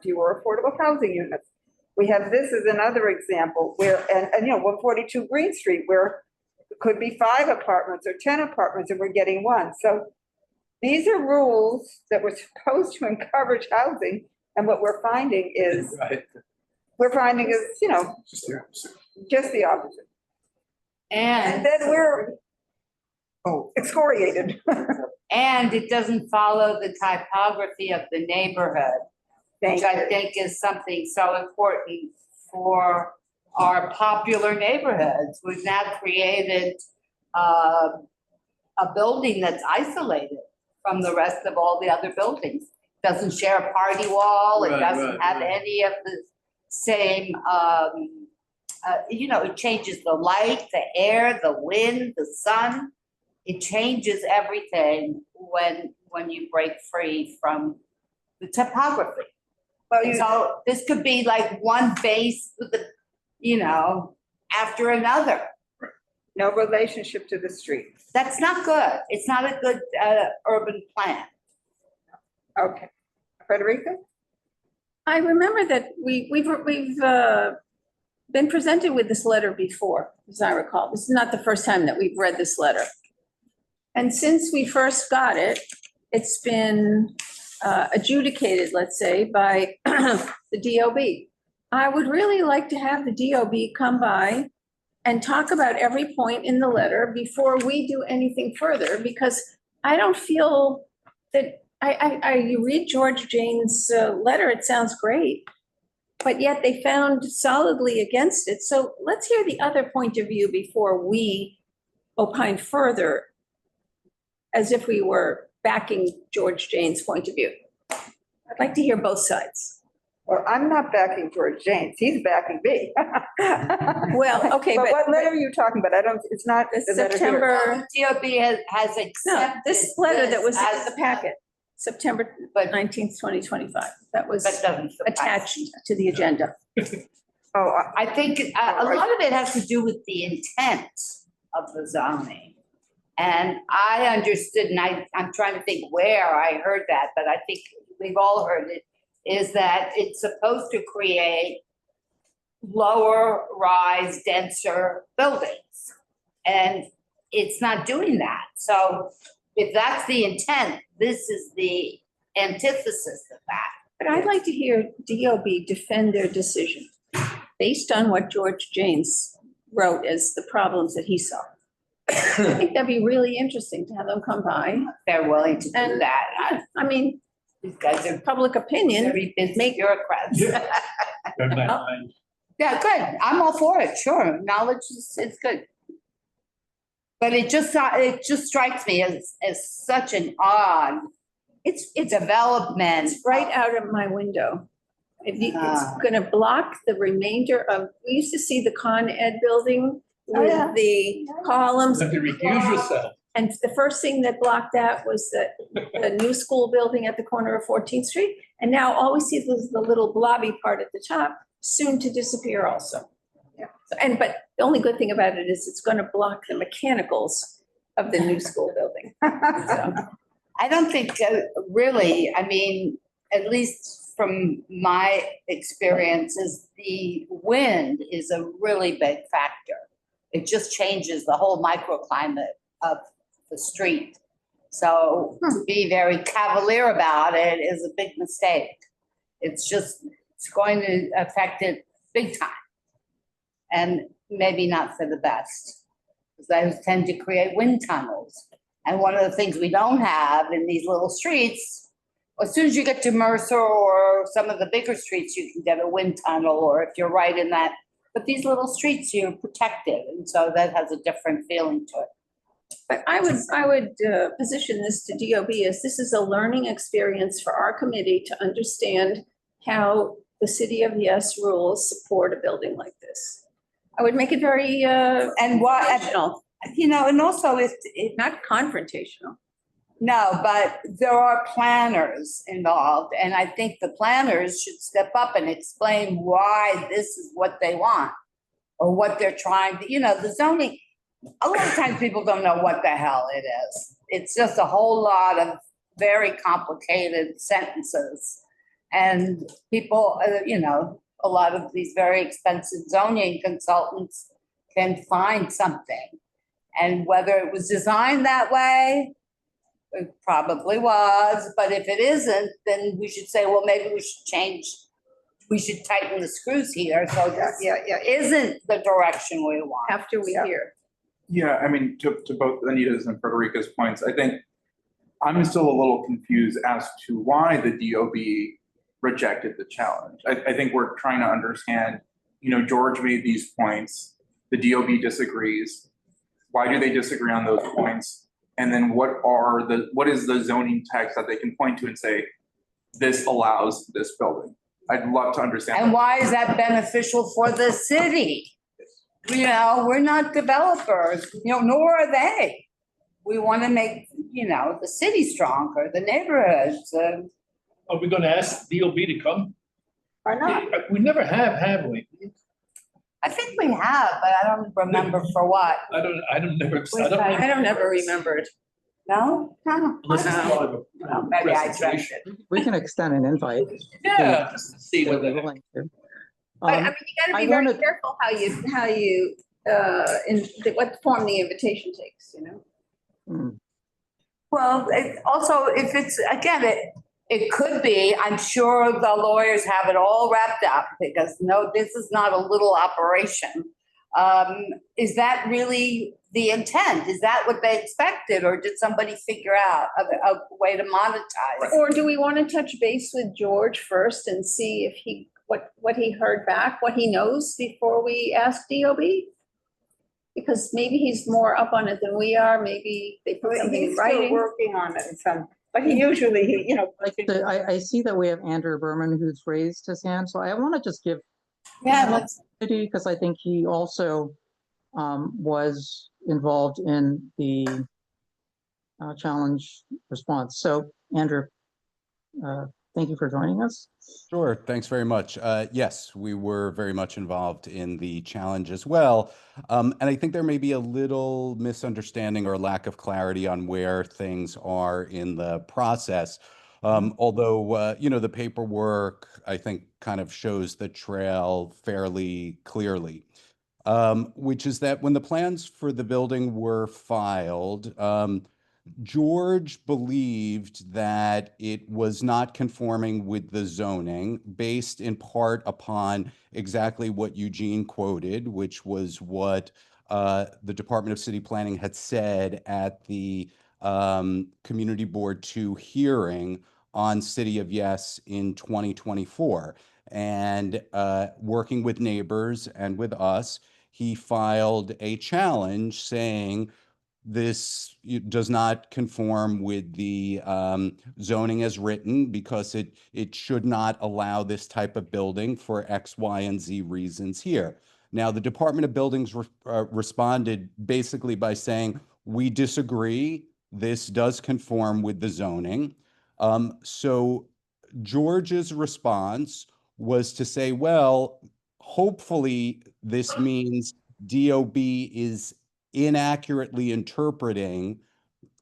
fewer affordable housing units. We have this as another example where, and 142 Greene Street, where it could be 5 apartments or 10 apartments and we're getting 1. So these are rules that were supposed to encourage housing. And what we're finding is, just the opposite. And then we're excoriated. And it doesn't follow the typography of the neighborhood, which I think is something so important for our popular neighborhoods. We've now created a building that's isolated from the rest of all the other buildings. Doesn't share a party wall. It doesn't have any of the same, it changes the light, the air, the wind, the sun. It changes everything when you break free from the topography. Well, so this could be like one base with after another. No relationship to the street. That's not good. It's not a good urban plan. Okay. Frederica? I remember that we've been presented with this letter before, as I recall. This is not the first time that we've read this letter. And since we first got it, it's been adjudicated, let's say, by the DOB. I would really like to have the DOB come by and talk about every point in the letter before we do anything further, because I don't feel that you read George Jane's letter, it sounds great, but yet they found solidly against it. So let's hear the other point of view before we opine further, as if we were backing George Jane's point of view. I'd like to hear both sides. Well, I'm not backing George James. He's backing me. Well, okay, but what letter are you talking about? It's not the letter here. September. DOB has accepted. No, this letter that was in as the packet, September 19th, 2025. That was That doesn't suffice. attached to the agenda. I think a lot of it has to do with the intent of the zoning. And I understood, and I'm trying to think where I heard that, but I think we've all heard it, is that it's supposed to create lower rise, denser buildings. And it's not doing that. So if that's the intent, this is the antithesis of that. But I'd like to hear DOB defend their decision based on what George Janes wrote as the problems that he saw. I think that'd be really interesting to have them come by. They're willing to do And that. I mean, These guys are public opinion. very busy bureaucrats. Yeah. Yeah, good. I'm all for it. Sure. Knowledge is good. But it just strikes me as such an odd It's development. right out of my window. It's gonna block the remainder of, we used to see the Con Ed building Oh, yeah. with the columns. You have to recuse yourself. And the first thing that blocked that was the new school building at the corner of 14th Street. And now all we see is the little blobby part at the top, soon to disappear also. Yeah. But the only good thing about it is it's gonna block the mechanicals of the new school building. So, I don't think really, I mean, at least from my experiences, the wind is a really big factor. It just changes the whole microclimate of the street. So to be very cavalier about it is a big mistake. It's going to affect it big time. And maybe not for the best, because those tend to create wind tunnels. And one of the things we don't have in these little streets, as soon as you get to Mercer or some of the bigger streets, you can get a wind tunnel, or if you're right in that. But these little streets, you're protected, and so that has a different feeling to it. but I would position this to DOB as this is a learning experience for our committee to understand how the city of Yes rules support a building like this. I would make it very, And what, confrontational, you know, and also if not confrontational. no, but there are planners involved, and I think the planners should step up and explain why this is what they want, or what they're trying to, the zoning. A lot of times people don't know what the hell it is. It's just a whole lot of very complicated sentences. And people, a lot of these very expensive zoning consultants can find something. And whether it was designed that way, it probably was, but if it isn't, then we should say, well, maybe we should change, we should tighten the screws here, so this isn't the direction we want. After we hear. Yeah, I mean, to both Anita's and Frederica's points, I think I'm still a little confused as to why the DOB rejected the challenge. I think we're trying to understand, George made these points, the DOB disagrees. Why do they disagree on those points? And then what is the zoning text that they can point to and say, this allows this building? I'd love to understand. And why is that beneficial for the city? We're not developers, nor are they. We want to make, the city stronger, the neighborhoods. Are we gonna ask DOB to come? Or not. We never have we? I think we have, but I don't remember for what. I don't ever remember it. No? No. Unless it's part of a Well, maybe I dreamt presentation. it. We can extend an invite. Yeah, just to see if what they're the. willing to. But I mean, you gotta I be very wanted- careful how you, what form the invitation takes, Hmm. Well, also, if it's, again, it could be, I'm sure the lawyers have it all wrapped up, because no, this is not a little operation. Is that really the intent? Is that what they expected, or did somebody figure out a way to monetize? Or do we want to touch base with George first and see if what he heard back, what he knows before we ask DOB? Because maybe he's more up on it than we are, maybe they put something in He's still writing. working on it, but he usually, I see that we have Andrew Berman who's raised his hand, so I want to just give Yeah, let's. because I think he also was involved in the challenge response. So Andrew, thank you for joining us. Sure, thanks very much. Yes, we were very much involved in the challenge as well. And I think there may be a little misunderstanding or lack of clarity on where things are in the process. Although, the paperwork, I think, kind of shows the trail fairly clearly, which is that when the plans for the building were filed, George believed that it was not conforming with the zoning based in part upon exactly what Eugene quoted, which was what the Department of City Planning had said at the Community Board 2 hearing on City of Yes in 2024. And working with neighbors and with us, he filed a challenge saying, this does not conform with the zoning as written because it should not allow this type of building for X, Y, and Z reasons here. Now, the Department of Buildings responded basically by saying, we disagree. This does conform with the zoning. So George's response was to say, well, hopefully this means DOB is inaccurately interpreting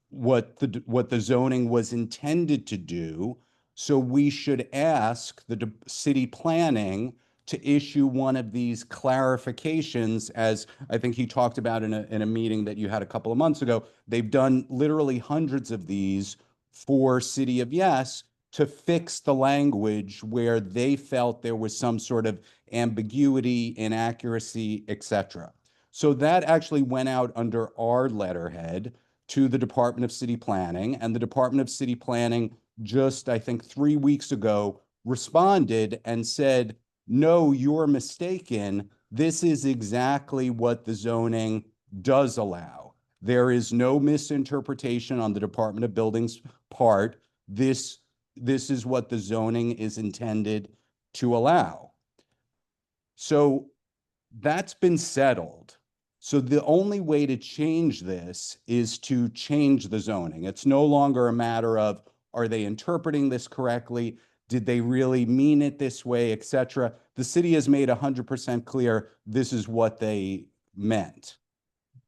what the zoning was intended to do. So we should ask the city planning to issue one of these clarifications, as I think he talked about in a meeting that you had a couple of months ago. They've done literally hundreds of these for City of Yes to fix the language where they felt there was some sort of ambiguity, inaccuracy, etc. So that actually went out under our letterhead to the Department of City Planning, and the Department of City Planning just, I think, 3 weeks ago responded and said, no, you're mistaken. This is exactly what the zoning does allow. There is no misinterpretation on the Department of Buildings part. This is what the zoning is intended to allow. So that's been settled. So the only way to change this is to change the zoning. It's no longer a matter of, are they interpreting this correctly? Did they really mean it this way, etc.? The city has made 100% clear this is what they meant.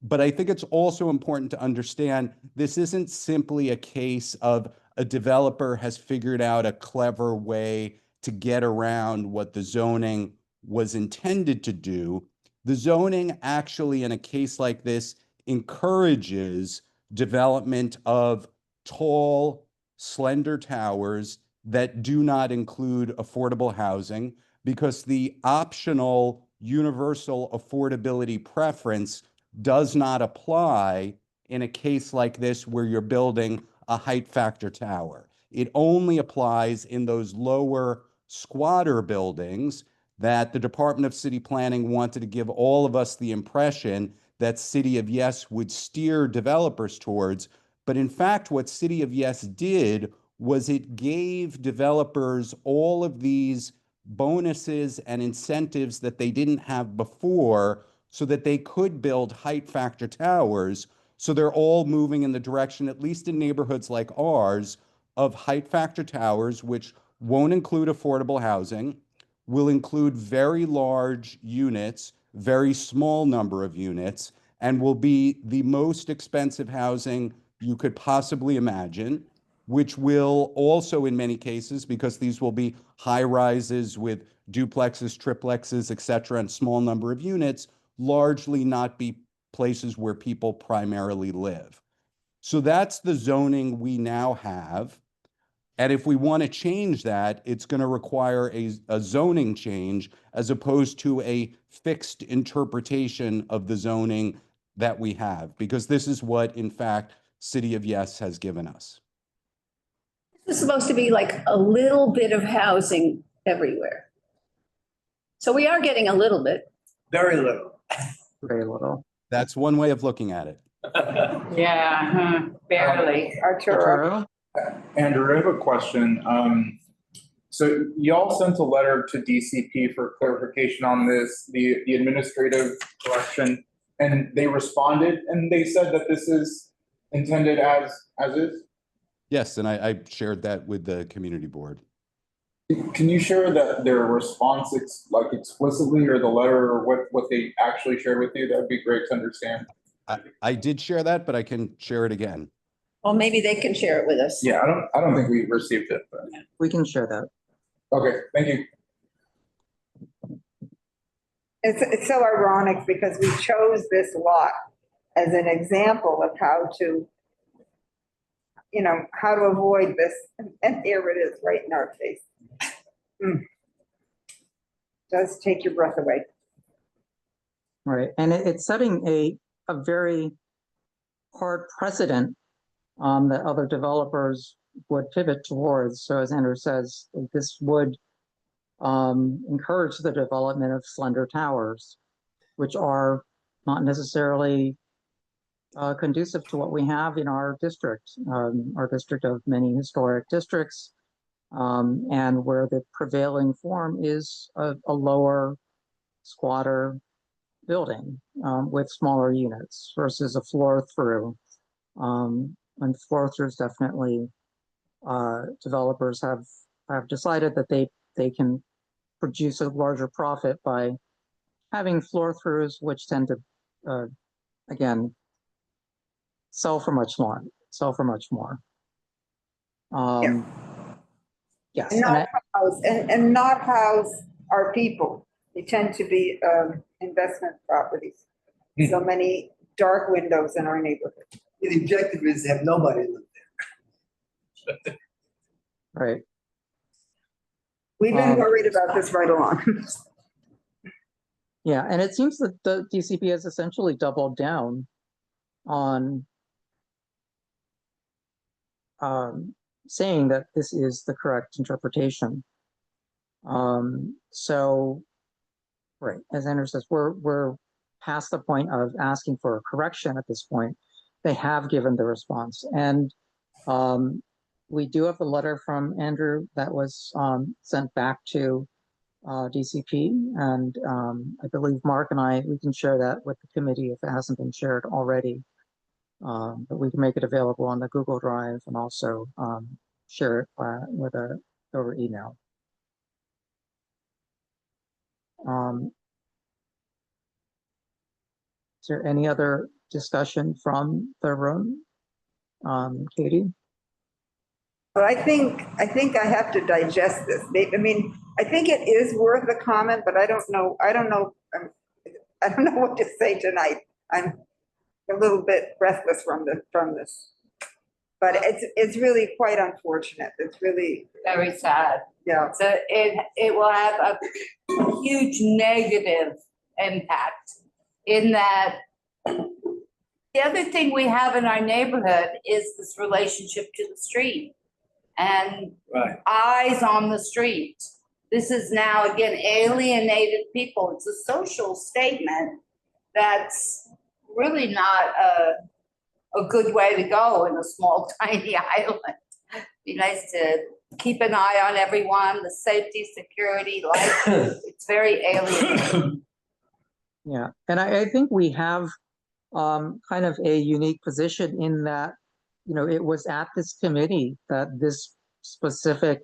But I think it's also important to understand this isn't simply a case of a developer has figured out a clever way to get around what the zoning was intended to do. The zoning actually, in a case like this, encourages development of tall, slender towers that do not include affordable housing, because the optional universal affordability preference does not apply in a case like this where you're building a height factor tower. It only applies in those lower squatter buildings that the Department of City Planning wanted to give all of us the impression that City of Yes would steer developers towards. But in fact, what City of Yes did was it gave developers all of these bonuses and incentives that they didn't have before so that they could build height factor towers. So they're all moving in the direction, at least in neighborhoods like ours, of height factor towers, which won't include affordable housing, will include very large units, very small number of units, and will be the most expensive housing you could possibly imagine, which will also, in many cases, because these will be high rises with duplexes, triplexes, et cetera, and small number of units, largely not be places where people primarily live. So that's the zoning we now have. And if we want to change that, it's going to require a zoning change as opposed to a fixed interpretation of the zoning that we have, because this is what, in fact, City of Yes has given us. This is supposed to be like a little bit of housing everywhere. So we are getting a little bit. Very little. Very little. That's one way of looking at it. Yeah, barely. Arturo? Andrew, I have a question. So y'all sent a letter to DCP for clarification on this, the administrative correction, and they responded and they said that this is intended as is? Yes, and I shared that with the community board. Can you share that their response explicitly, or the letter, or what they actually shared with you? That would be great to understand. I did share that, but I can share it again. Well, maybe they can share it with us. Yeah, I don't think we received it, but. We can share that. Okay, thank you. It's so ironic because we chose this lot as an example of how to, how to avoid this. And here it is right in our face. Does take your breath away. Right, and it's setting a very hard precedent that other developers would pivot towards. So as Andrew says, this would encourage the development of slender towers, which are not necessarily conducive to what we have in our district of many historic districts, and where the prevailing form is a lower squatter building with smaller units versus a floor through. And floor throughs definitely, developers have decided that they can produce a larger profit by having floor throughs, which tend to, again, sell for much more. Yes, And not house our people. They tend to be investment properties. So many dark windows in our neighborhood. The objective is to have nobody live there. right. We've been worried about this right along. Yeah, and it seems that the DCP has essentially doubled down on saying that this is the correct interpretation. So, right, as Andrew says, we're past the point of asking for a correction at this point. They have given the response, and we do have a letter from Andrew that was sent back to DCP, and I believe Mark and we can share that with the committee if it hasn't been shared already. But we can make it available on the Google Drive and also share it over email. Is there any other discussion from the room? Katie? Well, I think I have to digest this. I mean, I think it is worth a comment, but I don't know what to say tonight. I'm a little bit breathless from this. But it's really quite unfortunate. It's really Very sad. Yeah. So it will have a huge negative impact in that the other thing we have in our neighborhood is this relationship to the street and eyes on the street. This is now, again, alienated people. It's a social statement that's really not a good way to go in a small, tiny island. Be nice to keep an eye on everyone, the safety, security, life. It's very alienating. Yeah, and I think we have kind of a unique position in that, it was at this committee that this specific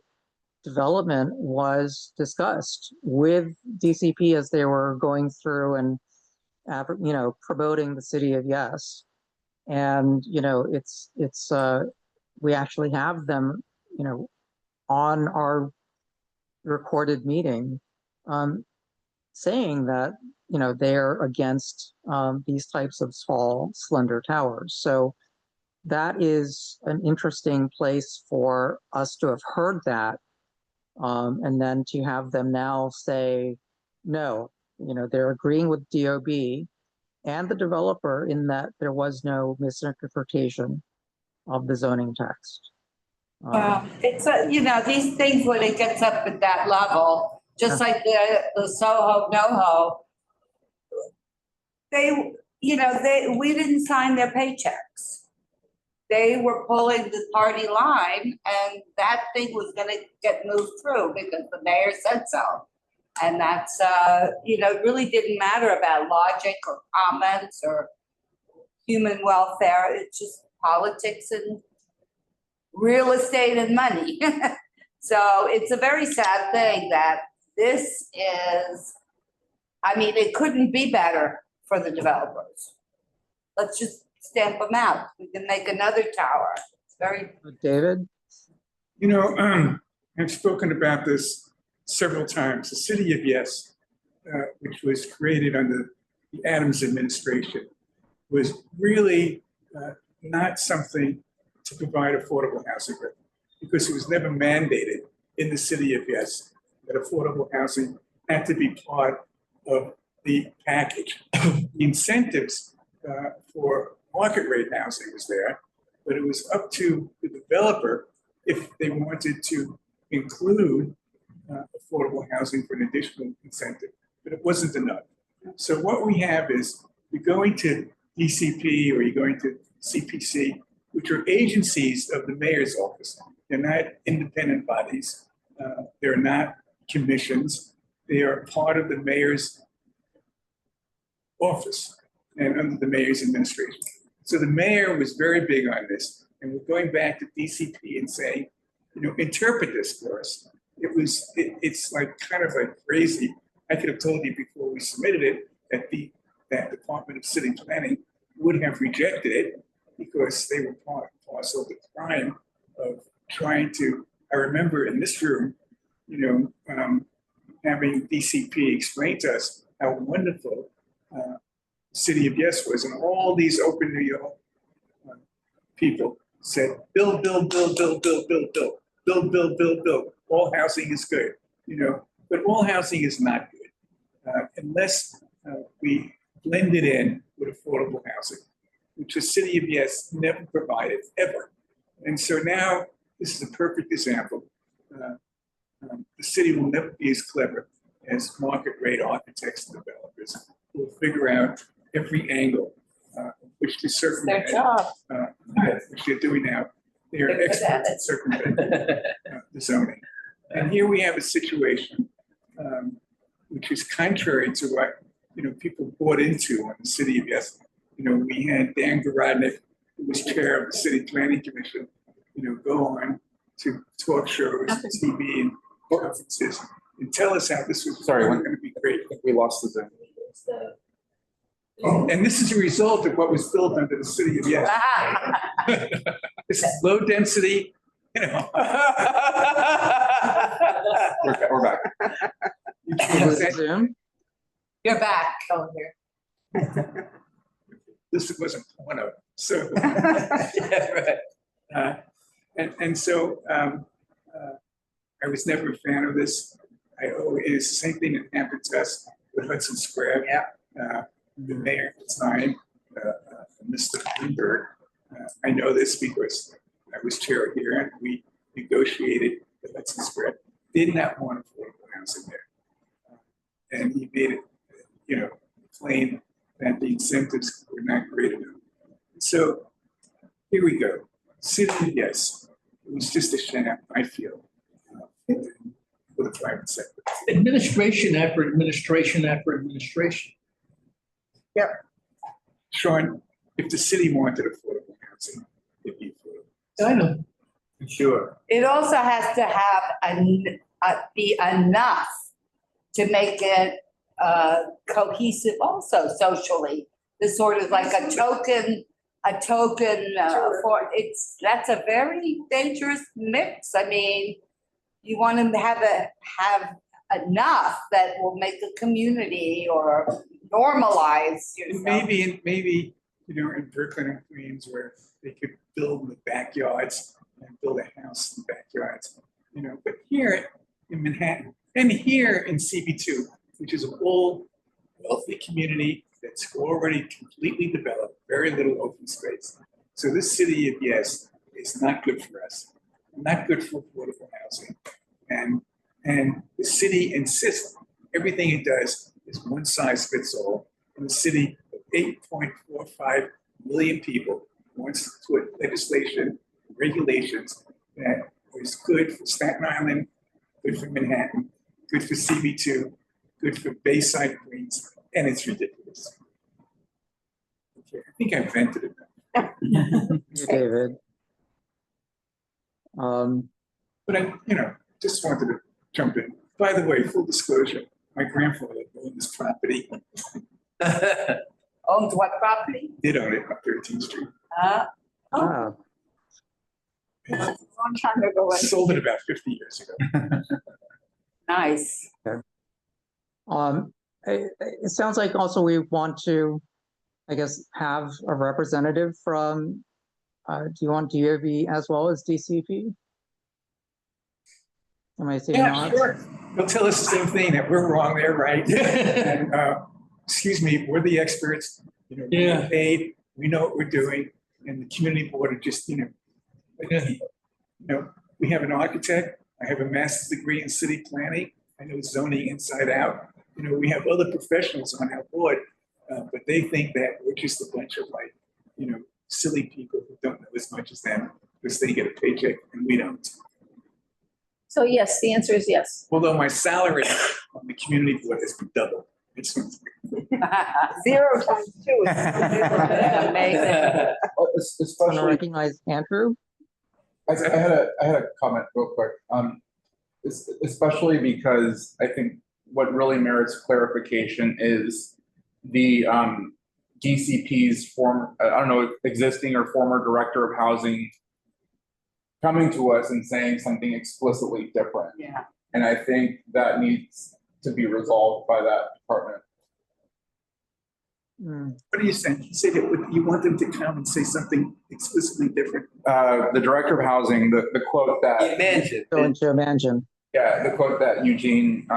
development was discussed with DCP as they were going through and, promoting the city of Yes. And, we actually have them, on our recorded meeting, saying that, they're against these types of small, slender towers. So that is an interesting place for us to have heard that. And then to have them now say, no, they're agreeing with DOB and the developer in that there was no misinterpretation of the zoning text. It's these things when it gets up at that level, just like the Soho NoHo, we didn't sign their paychecks. They were pulling the party line, and that thing was going to get moved through because the mayor said so. And that's it really didn't matter about logic or comments or human welfare. It's just politics and real estate and money. So it's a very sad thing that this is, it couldn't be better for the developers. Let's just stamp them out. We can make another tower. It's very. David? I've spoken about this several times. The city of Yes, which was created under the Adams administration, was really not something to provide affordable housing with, because it was never mandated in the city of Yes that affordable housing had to be part of the package. The incentives for market rate housing was there, but it was up to the developer if they wanted to include affordable housing for an additional incentive, but it wasn't enough. So what we have is we're going to DCP or you're going to CPC, which are agencies of the mayor's office. They're not independent bodies. They're not commissions. They are part of the mayor's office and under the mayor's administration. So the mayor was very big on this. And we're going back to DCP and saying, interpret this for us. It's like kind of like crazy. I could have told you before we submitted it that that Department of City Planning would have rejected it because they were part and parcel of the crime of trying to, I remember in this room, having DCP explain to us how wonderful the city of Yes was, and all these open New York people said, build, build, build, build, build, build, build, build, build, build, build. All housing is good, but all housing is not good unless we blend it in with affordable housing, which the city of Yes never provided, ever. And so now this is a perfect example. The city will never be as clever as market rate architects and developers who will figure out every angle which to circumvent. Their job. Which they're doing now. They're experts at circumventing the zoning. And here we have a situation which is contrary to what people bought into on the city of Yes. We had Dan Garodnick, who was chair of the City Planning Commission, go on to talk shows, TV, and conferences, and tell us how this was going to be great. We lost the Zoom. And this is a result of what was built under the city of Yes. This is low density, We're back. Zoom? You're back. Oh, here. This wasn't one of them. So, yeah, right. And so I was never a fan of this. It is the same thing that happened to us with Hudson Square. Yeah. The mayor at the time, Mr. Greenberg. I know this because I was chair here and we negotiated the Hudson Square. Did not want affordable housing there. And he made it, plain that the incentives were not great enough. So here we go. City of Yes. It was just a sham, I feel, for the private sector. Administration after administration after administration. Yeah. Sean, if the city wanted affordable housing, it'd be affordable. I know. Sure. It also has to have be enough to make it cohesive also socially. This sort of like a token for that's a very dangerous mix. I mean, you want to have enough that will make a community or normalize yourself. Maybe in Brooklyn and Queens where they could build in the backyards and build a house in the backyards, but here in Manhattan and here in CB2, which is a whole wealthy community that's already completely developed, very little open space. So this city of Yes is not good for us, not good for affordable housing. And the city insists everything it does is one size fits all. And the city of 8.45 million people wants to put legislation, regulations that is good for Staten Island, good for Manhattan, good for CB2, good for Bayside, Queens, and it's ridiculous. Okay, I think I vented it. David. But I, just wanted to jump in. By the way, full disclosure, my grandfather owned this property. Owned what property? Did own it on 13th Street. Ah, Long time ago. Sold it about 50 years ago. Nice. it sounds like also we want to, I guess, have a representative from, do you want DOB as well as DCP? Am I saying Yeah, not? sure. They'll tell us the same thing, that we're wrong, they're right. And, excuse me, we're the experts. We get paid, we know what we're doing, and the community board are just, we have an architect. I have a master's degree in city planning. I know zoning inside out. We have other professionals on our board But they think that we're just a bunch of like, silly people who don't know as much as them because they get a paycheck and we don't. So yes, the answer is yes. Although my salary on the community board has been doubled. It's 0 times 2 is Amazing. Want to Especially, recognize Andrew? I had a comment real quick. Especially because I think what really merits clarification is the DCP's existing or former director of housing coming to us and saying something explicitly different. Yeah. And I think that needs to be resolved by that department. What are you saying? You say that you want them to come and say something explicitly different? The director of housing, the quote that. Joe Manchin. Yeah, the quote that Eugene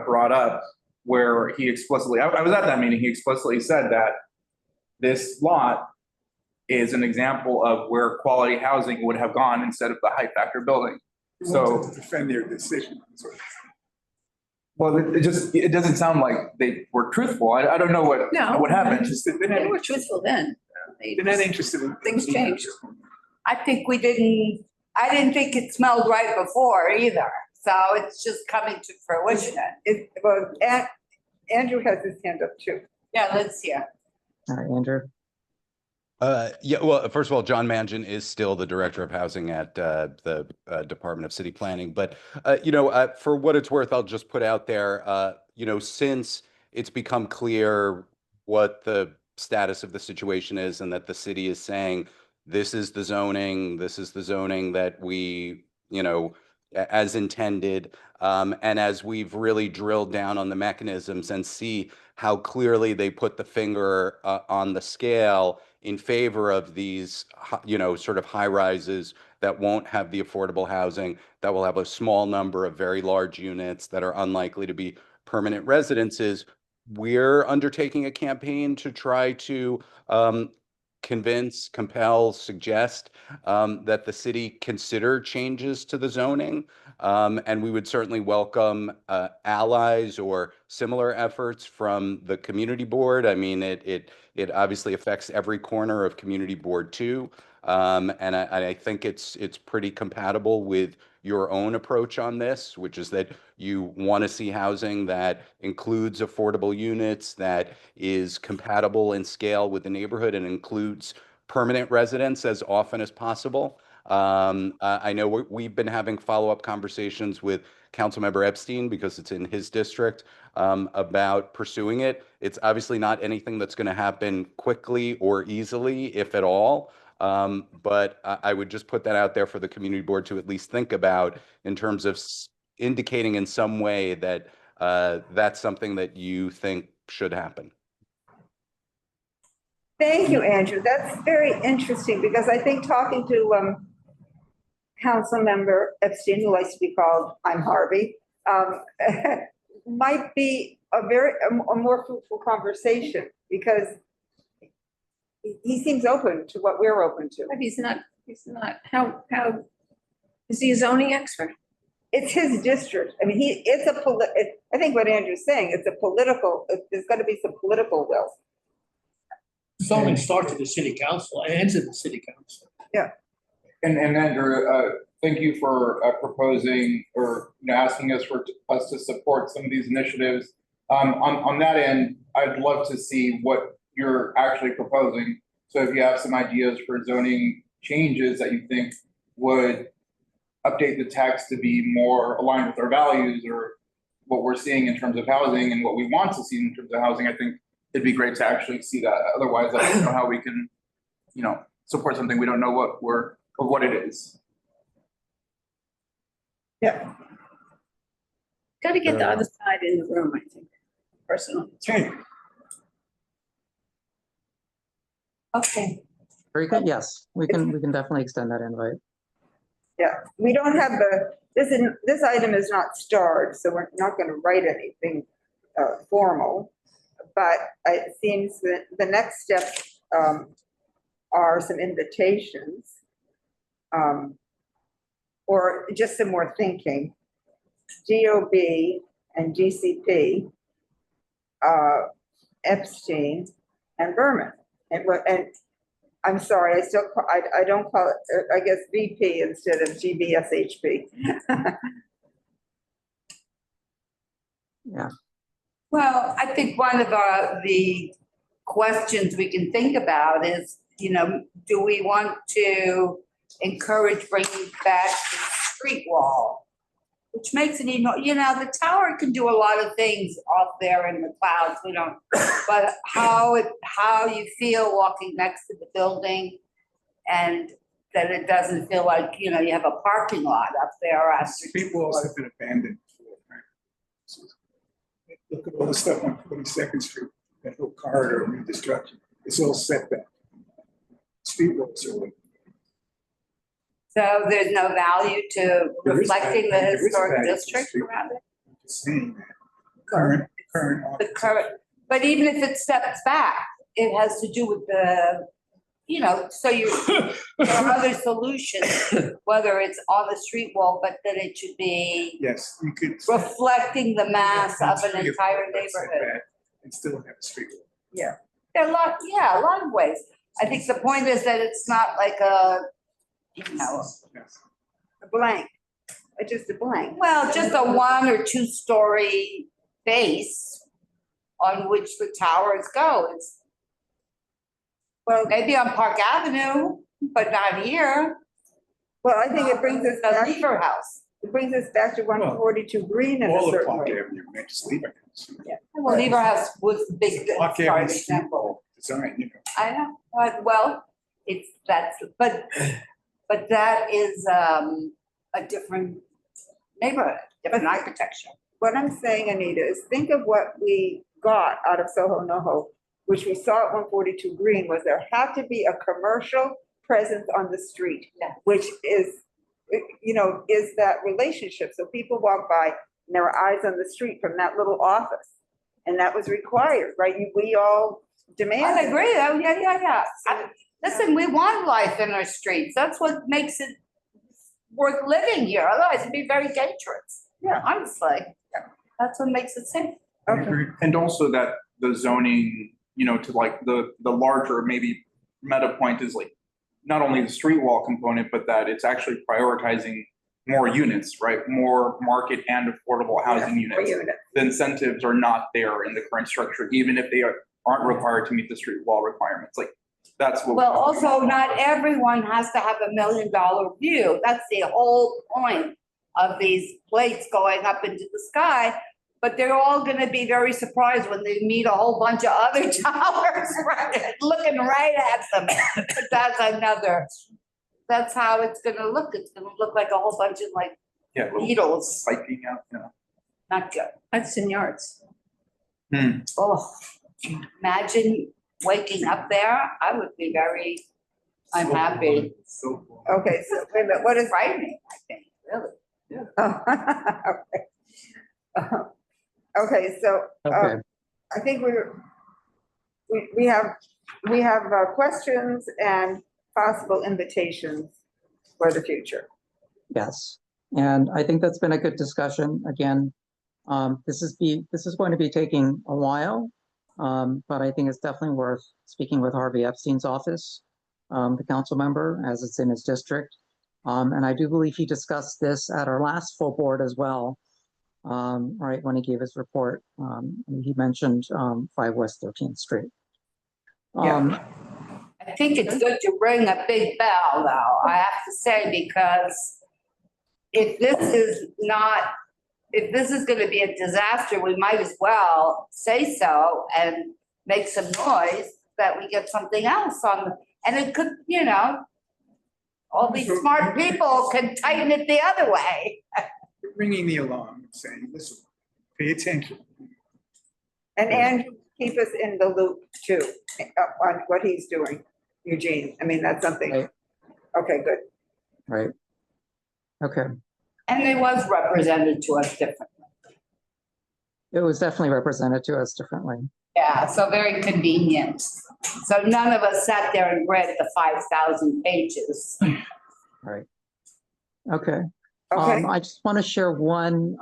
brought up, where he explicitly, I was at that meeting, he explicitly said that this lot is an example of where quality housing would have gone instead of the high factor building. You want So, them to defend their decision. well, it doesn't sound like they were truthful. I don't know what happened. They were truthful then. They're not interested in. Things changed. I think I didn't think it smelled right before either. So it's just coming to fruition. Well, Andrew has his hand up too. Yeah, let's hear. All right, Andrew. Yeah, well, first of all, John Mangin is still the director of housing at the Department of City Planning. But, for what it's worth, I'll just put out there, since it's become clear what the status of the situation is and that the city is saying, this is the zoning that we, as intended. And as we've really drilled down on the mechanisms and see how clearly they put the finger on the scale in favor of these, sort of high rises that won't have the affordable housing, that will have a small number of very large units that are unlikely to be permanent residences, we're undertaking a campaign to try to convince, compel, suggest that the city consider changes to the zoning. And we would certainly welcome allies or similar efforts from the community board. I mean, it obviously affects every corner of community board 2. And I think it's pretty compatible with your own approach on this, which is that you want to see housing that includes affordable units, that is compatible in scale with the neighborhood and includes permanent residents as often as possible. I know we've been having follow-up conversations with Councilmember Epstein because it's in his district about pursuing it. It's obviously not anything that's going to happen quickly or easily, if at all. But I would just put that out there for the community board to at least think about in terms of indicating in some way that that's something that you think should happen. Thank you, Andrew. That's very interesting because I think talking to Councilmember Epstein, who likes to be called I'm Harvey, might be a more fruitful conversation because he seems open to what we're open to. But he's not, how, is he a zoning expert? It's his district. I mean, I think what Andrew's saying, there's got to be some political will. Zoning starts at the city council and ends at the city council. Yeah. And Andrew, thank you for proposing or asking us to support some of these initiatives. On that end, I'd love to see what you're actually proposing. So if you have some ideas for zoning changes that you think would update the text to be more aligned with our values or what we're seeing in terms of housing and what we want to see in terms of housing, I think it'd be great to actually see that. Otherwise, I don't know how we can, support something we don't know what it is. Yeah. Got to get the other side in the room, I think, personally. Okay. Very good. Yes, we can definitely extend that invite. Yeah, we don't have this item is not starred, so we're not going to write anything formal. But it seems that the next step are some invitations or just some more thinking. GOB and GCP Epstein, and Berman. And I'm sorry, I don't call it, I guess VP instead of GBSHP. Yeah. Well, I think one of the questions we can think about is, do we want to encourage bringing back the street wall? Which makes it, the tower can do a lot of things off there in the clouds, but how you feel walking next to the building and that it doesn't feel like, you have a parking lot up there. Street walls have been abandoned before, right? So, look at all the stuff on 42nd Street, that whole corridor of reconstruction. It's all set back. Street walls are like. So there's no value to reflecting the historic district around it? Just saying that. Current. But even if it steps back, it has to do with so there are other solutions, whether it's on the street wall, but that it should be Yes, you could. reflecting the mass of an entire neighborhood. And still have a street wall. Yeah. There are a lot of ways. I think the point is that it's not like a blank, just a blank. well, just a 1 or 2 story base on which the towers go. It's maybe on Park Avenue, but not here. Well, I think it brings us The back, Lever House. it brings us back to 142 Green in a All of certain Park way. Avenue, not just Lever House. Well, Lever House was the big, Park sorry, Avenue street example. wall design, I know, well, but that is a different neighborhood, different architecture. What I'm saying, Anita, is think of what we got out of Soho NoHo, which we saw at 142 Green, was there had to be a commercial presence on the street, Yeah. which is, is that relationship. So people walk by and there are eyes on the street from that little office. And that was required, right? We all demanded. I agree, oh, yeah. Listen, we want life in our streets. That's what makes it worth living here. Otherwise it'd be very dangerous. Yeah. Honestly, that's what makes it safe. Okay. And also that the zoning, to like the larger maybe meta point is like not only the street wall component, but that it's actually prioritizing more units, right? More market and affordable housing units. The incentives are not there in the current structure, even if they aren't required to meet the street wall requirements. Like that's what. Well, also not everyone has to have $1 million view. That's the whole point of these plates going up into the sky. But they're all gonna be very surprised when they meet a whole bunch of other towers, right, looking right at them. But that's how it's gonna look. It's gonna look like a whole bunch of needles. Spiking out, Not good. Hudson Yards. Oh, imagine waking up there. I would be very unhappy. So cool. Okay, so wait a minute, what is, Frightening, I think, really. okay. Okay, so Okay. I think we have questions and possible invitations for the future. Yes, and I think that's been a good discussion. Again, this is going to be taking a while, but I think it's definitely worth speaking with Harvey Epstein's office, the council member, as it's in his district. And I do believe he discussed this at our last full board as well, right, when he gave his report. He mentioned 5 West 13th Street. I think it's good to ring a big bell, though, I have to say, because if this is gonna be a disaster, we might as well say so and make some noise that we get something else on, and it could, all these smart people can tighten it the other way. Ringing the alarm and saying, listen, pay attention. And Andrew, keep us in the loop too, on what he's doing, Eugene. I mean, that's something. Right. Okay, good. Right. Okay. And it was represented to us differently. It was definitely represented to us differently. Yeah, so very convenient. So none of us sat there and read the 5,000 pages. Right. Okay. Okay. I just want to share one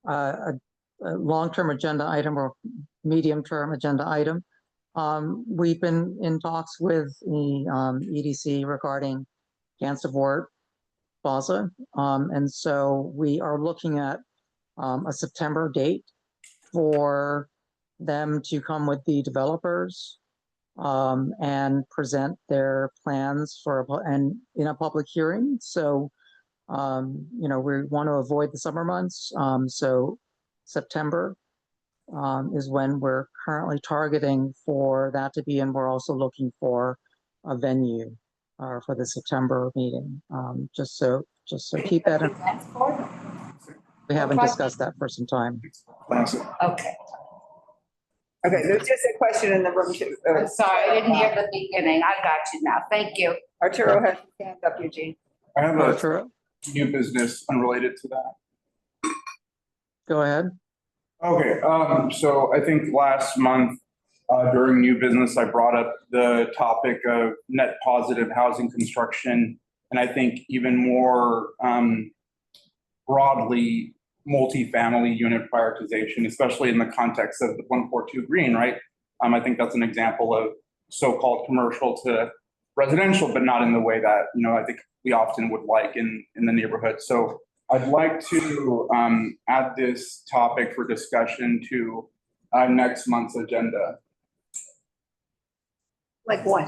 a long-term agenda item or medium-term agenda item. We've been in talks with the EDC regarding Gansevoort Plaza. And so we are looking at a September date for them to come with the developers and present their plans and in a public hearing. So, you know, we want to avoid the summer months. So September is when we're currently targeting for that to be, and we're also looking for a venue for the September meeting. Just so keep that in. We haven't discussed that for some time. Okay, Okay, there's just a question in the room too. I'm sorry, I didn't hear the beginning. I got you now. Thank you. Arturo has his hand up, Eugene. I have a Arturo, new business unrelated to that. go ahead. Okay, so I think last month during new business, I brought up the topic of net positive housing construction. And I think even more broadly, multifamily unit prioritization, especially in the context of the 142 Greene, right? I think that's an example of so-called commercial to residential, but not in the way that, you know, I think we often would like in the neighborhood. So I'd like to add this topic for discussion to next month's agenda. Like what?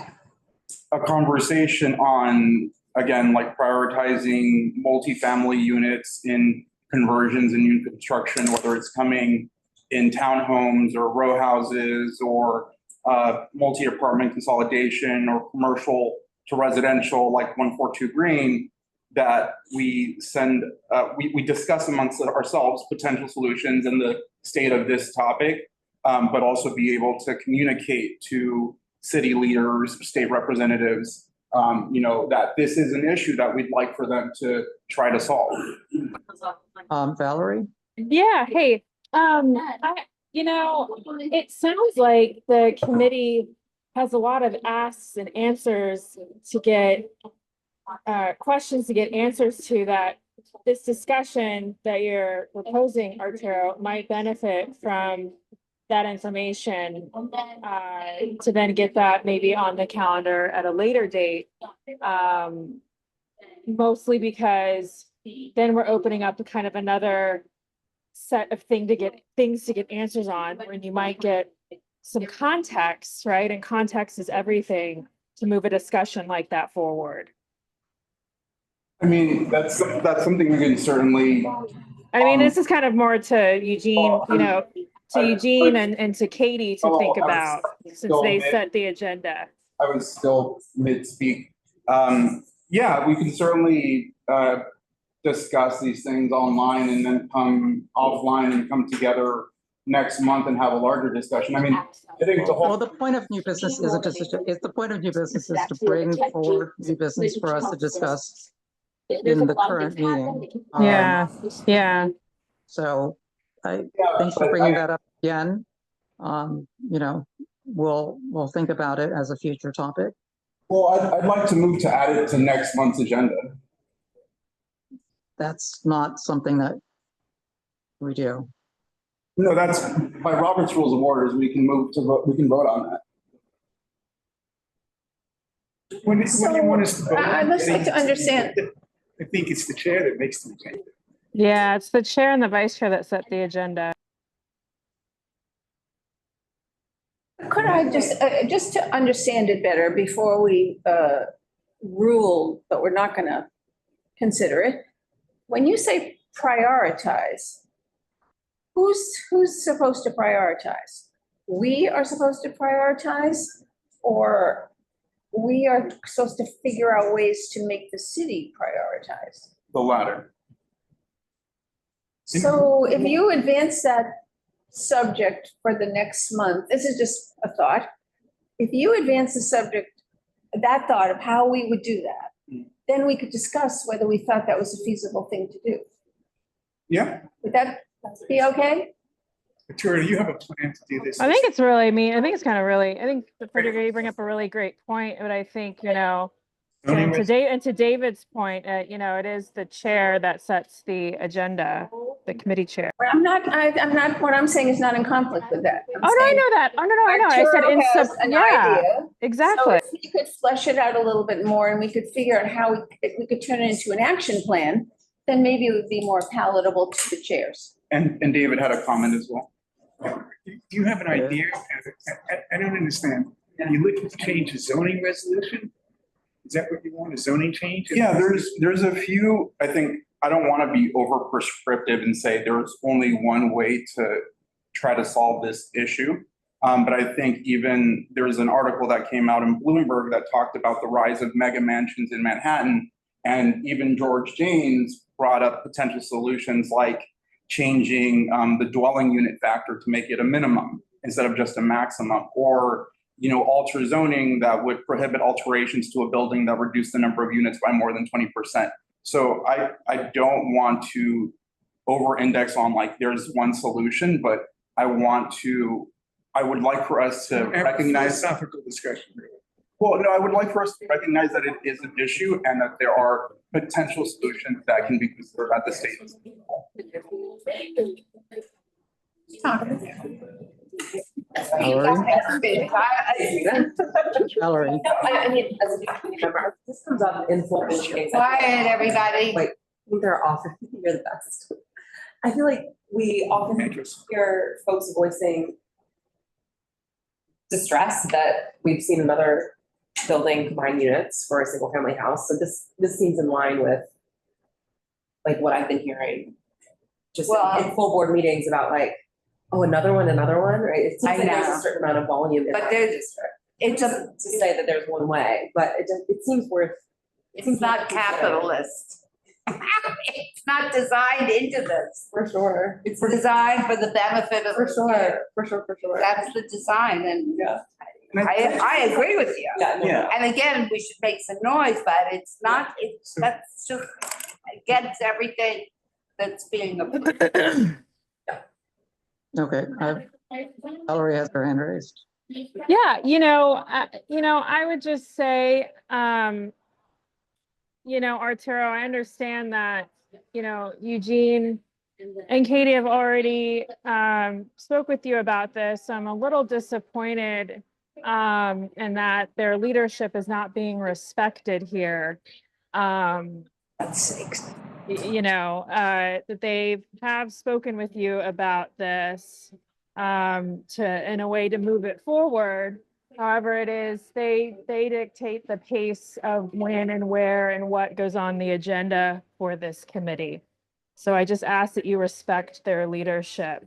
A conversation on, again, like prioritizing multifamily units in conversions and new construction, whether it's coming in townhomes or row houses or multi-apartment consolidation or commercial to residential like 142 Greene, that we send, we discuss amongst ourselves potential solutions in the state of this topic, but also be able to communicate to city leaders, state representatives, you know, that this is an issue that we'd like for them to try to solve. Valerie? Yeah, hey, you know, it sounds like the committee has a lot of asks and answers to get, questions to get answers to, that this discussion that you're proposing, Arturo, might benefit from that information, to then get that maybe on the calendar at a later date. Mostly because then we're opening up kind of another set of things to get answers on, when you might get some context, right? And context is everything to move a discussion like that forward. I mean, that's something we can certainly. I mean, this is kind of more to Eugene, you know, to Eugene and to Katie to think about, since they set the agenda. I was still mid-speak. Yeah, we can certainly discuss these things online and then come offline and come together next month and have a larger discussion. I mean, I think Well, the point of new business isn't just, it's the point of new business is to bring forward new business for us to discuss in the current meeting. Yeah. So thanks for bringing that up again. You know, we'll think about it as a future topic. Well, I'd like to move to add it to next month's agenda. That's not something that we do. No, that's by Robert's Rules of Orders. We can move to vote. We can vote on that. When you want us to vote. I'd just like to understand. I think it's the chair that makes the agenda. Yeah, it's the chair and the vice chair that set the agenda. Could I just to understand it better before we rule, but we're not going to consider it. When you say prioritize, who's supposed to prioritize? We are supposed to prioritize, or we are supposed to figure out ways to make the city prioritize? The latter. So if you advance that subject for the next month, this is just a thought. If you advance the subject, that thought of how we would do that, then we could discuss whether we thought that was a feasible thing to do. Yeah. Would that be okay? Victoria, you have a plan to do this. I think it's really, I think it's kind of really, I think you bring up a really great point, but I think, you know, and to David's point, you know, it is the chair that sets the agenda. the committee chair. I'm not, what I'm saying is not in conflict with that. I'm Oh, no, I saying know that. Oh, no, I know. I said Arturo in has sub, an yeah, idea. So exactly. if we could flesh it out a little bit more and we could figure out how if we could turn it into an action plan, then maybe it would be more palatable to the chairs. And David had a comment as well. Do you have an idea? I don't understand. You looking to change the zoning resolution? Is that what you want, a zoning change? Yeah, there's a few, I think, I don't want to be over prescriptive and say there's only one way to try to solve this issue. But I think even there's an article that came out in Bloomberg that talked about the rise of mega mansions in Manhattan. And even George Janes brought up potential solutions like changing the dwelling unit factor to make it a minimum instead of just a maximum, or alter zoning that would prohibit alterations to a building that reduce the number of units by more than 20%. So I don't want to over-index on like there's one solution, but I would like for us to recognize philosophical discussion. Well, no, I would like for us to recognize that it is an issue and that there are potential solutions that can be considered at the state. Valerie. I mean, as a community member, this comes up in full meetings. Quiet, everybody. Like, they're often, you're the best. I feel like we often hear folks voicing distress that we've seen another building combined units for a single family house. So this seems in line with like what I've been hearing just in full board meetings about like, oh, another one, right? It seems like there's a certain amount of volume in But our there's- district. It's To say that there's one way, but it seems worth. It's not capitalist. It's not designed into this. For sure. It's designed for the benefit of. For sure. That's the design, and I agree with you. Yeah. And again, we should make some noise, but that's just against everything that's being approved. Okay, Valerie has her hand raised. Yeah, I would just say, Arturo, I understand that, Eugene and Katie have already spoke with you about this. I'm a little disappointed in that their leadership is not being respected here. That's sakes. That they have spoken with you about this in a way to move it forward. However, they dictate the pace of when and where and what goes on the agenda for this committee. So I just ask that you respect their leadership.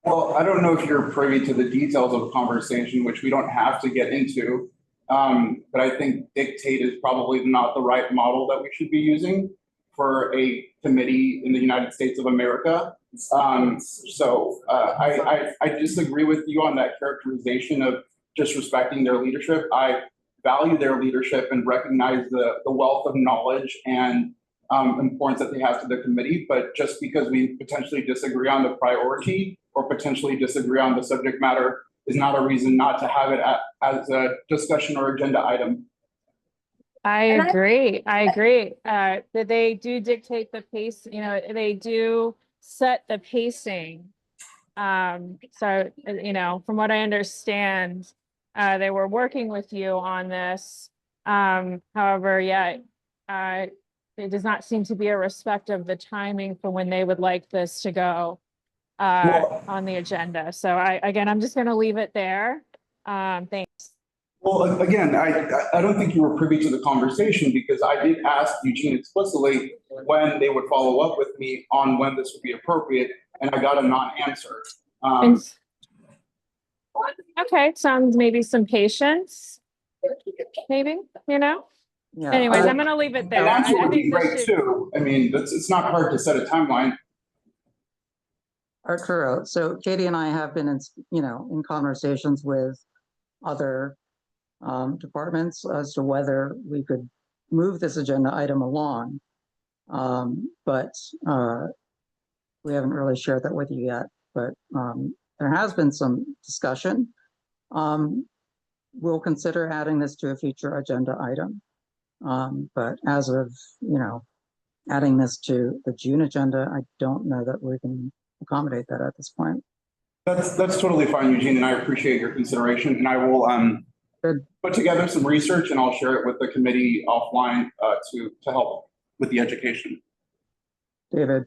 Well, I don't know if you're privy to the details of the conversation, which we don't have to get into. But I think dictate is probably not the right model that we should be using for a committee in the United States of America. I disagree with you on that characterization of disrespecting their leadership. I value their leadership and recognize the wealth of knowledge and importance that they have to the committee. But just because we potentially disagree on the priority or potentially disagree on the subject matter is not a reason not to have it as a discussion or agenda item. I agree. That they do dictate the pace, they do set the pacing. From what I understand, they were working with you on this. However, it does not seem to be a respect of the timing for when they would like this to go on the agenda. So I'm just going to leave it there. Thanks. Well, again, I don't think you were privy to the conversation because I did ask Eugene explicitly when they would follow up with me on when this would be appropriate, and I got a non-answer. Okay, sounds maybe some patience, maybe, Yeah. Anyways, I'm going to leave it there. An answer I would be think this great should- too. I mean, it's not hard to set a timeline. Arturo, so Katie and I have been in conversations with other departments as to whether we could move this agenda item along. But we haven't really shared that with you yet, but there has been some discussion. We'll consider adding this to a future agenda item. But as of, adding this to the June agenda, I don't know that we can accommodate that at this point. That's totally fine, Eugene, and I appreciate your consideration, and I will put together some research and I'll share it with the committee offline to help with the education. David?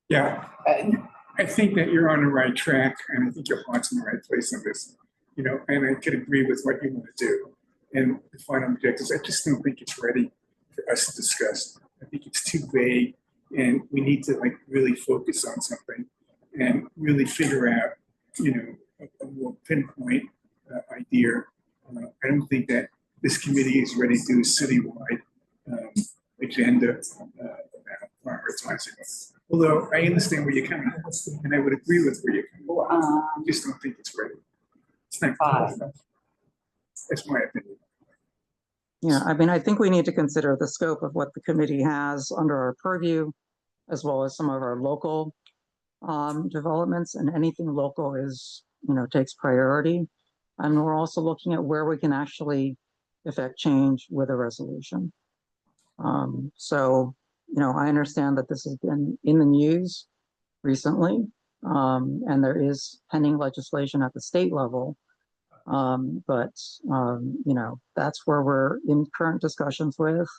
Yeah, I think that you're on the right track, and I think your heart's in the right place on this, you know, and I could agree with what you want to do. And the final objectives, I just don't think it's ready for us to discuss. I think it's too vague, and we need to like really focus on something and really figure out, you know, a more pinpoint idea. I don't think that this committee is ready to do a citywide agenda about prioritizing it. Although I understand where you're coming from, and I would agree with where you're coming from. I just don't think it's ready. It's not close enough. That's my opinion. Yeah, I mean, I think we need to consider the scope of what the committee has under our purview, as well as some of our local developments, and anything local is, you know, takes priority. And we're also looking at where we can actually effect change with a resolution. So, you know, I understand that this has been in the news recently, and there is pending legislation at the state level. But you know, that's where we're in current discussions with.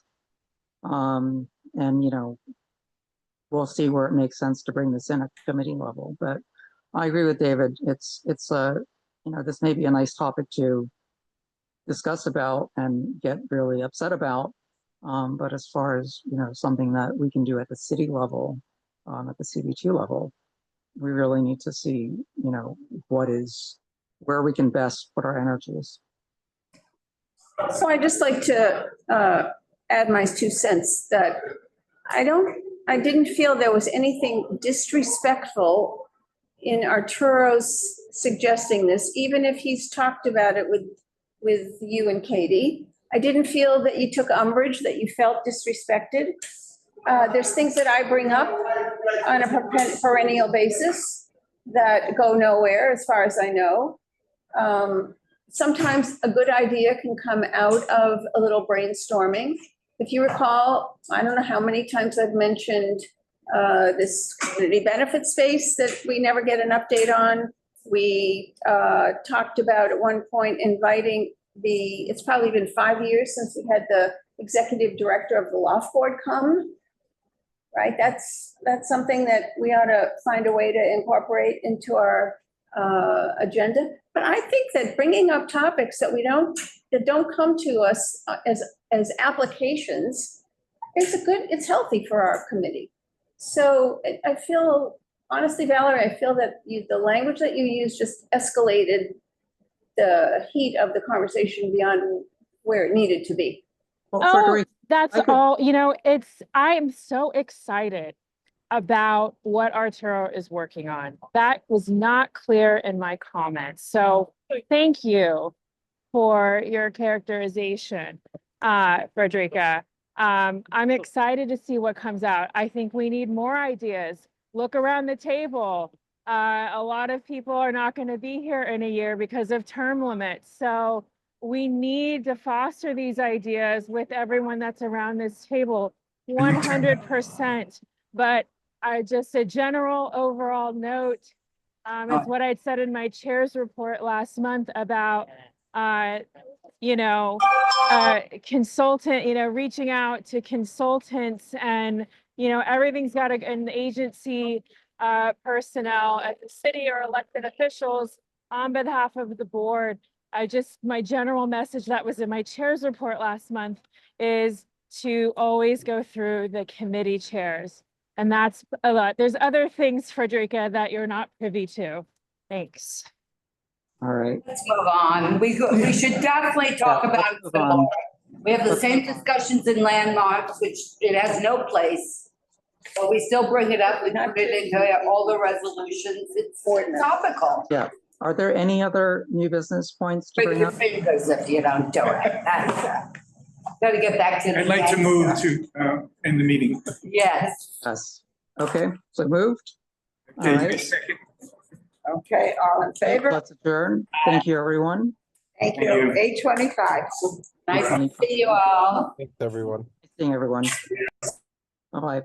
And, you know, we'll see where it makes sense to bring this in at the committee level. But I agree with David. It's you know, this may be a nice topic to discuss about and get really upset about. But as far as, you know, something that we can do at the city level, at the CB2 level, we really need to see, you know, where we can best put our energies. So I'd just like to add my 2 cents that I didn't feel there was anything disrespectful in Arturo's suggesting this, even if he's talked about it with you and Katie. I didn't feel that you took umbrage, that you felt disrespected. There's things that I bring up on a perennial basis that go nowhere, as far as I know. Sometimes a good idea can come out of a little brainstorming. If you recall, I don't know how many times I've mentioned this community benefit space that we never get an update on. We talked about at one point inviting it's probably been 5 years since we had the executive director of the loft board come, right? That's something that we ought to find a way to incorporate into our agenda. But I think that bringing up topics that don't come to us as applications it's healthy for our committee. So I feel, honestly, Valerie, I feel that the language that you used just escalated the heat of the conversation beyond where it needed to be. Oh, that's all, you know, I am so excited about what Arturo is working on. That was not clear in my comments. So thank you for your characterization, Frederica. I'm excited to see what comes out. I think we need more ideas. Look around the table. A lot of people are not going to be here in a year because of term limits. So we need to foster these ideas with everyone that's around this table, 100%. But just a general overall note, it's what I'd said in my chair's report last month about, you know, consultant, you know, reaching out to consultants and, you know, everything's got an agency personnel at the city or elected officials on behalf of the board. My general message that was in my chair's report last month is to always go through the committee chairs. And that's a lot. There's other things, Frederica, that you're not privy to. Thanks. All right. Let's move on. We should definitely talk about it. We have the same discussions in landmarks, which it has no place. But we still bring it up. We put it into all the resolutions. It's topical. Yeah. Are there any other new business points to Bring bring your up? fingers if you don't do it. Got to get back to the. I'd like to move to end the meeting. Yes. Yes. Okay, so moved. All Okay, right. second. Okay, all in favor? Let's adjourn. Thank you, everyone. Thank you. 8:25. Nice to see you all. Thanks, everyone. Seeing everyone. Bye-bye.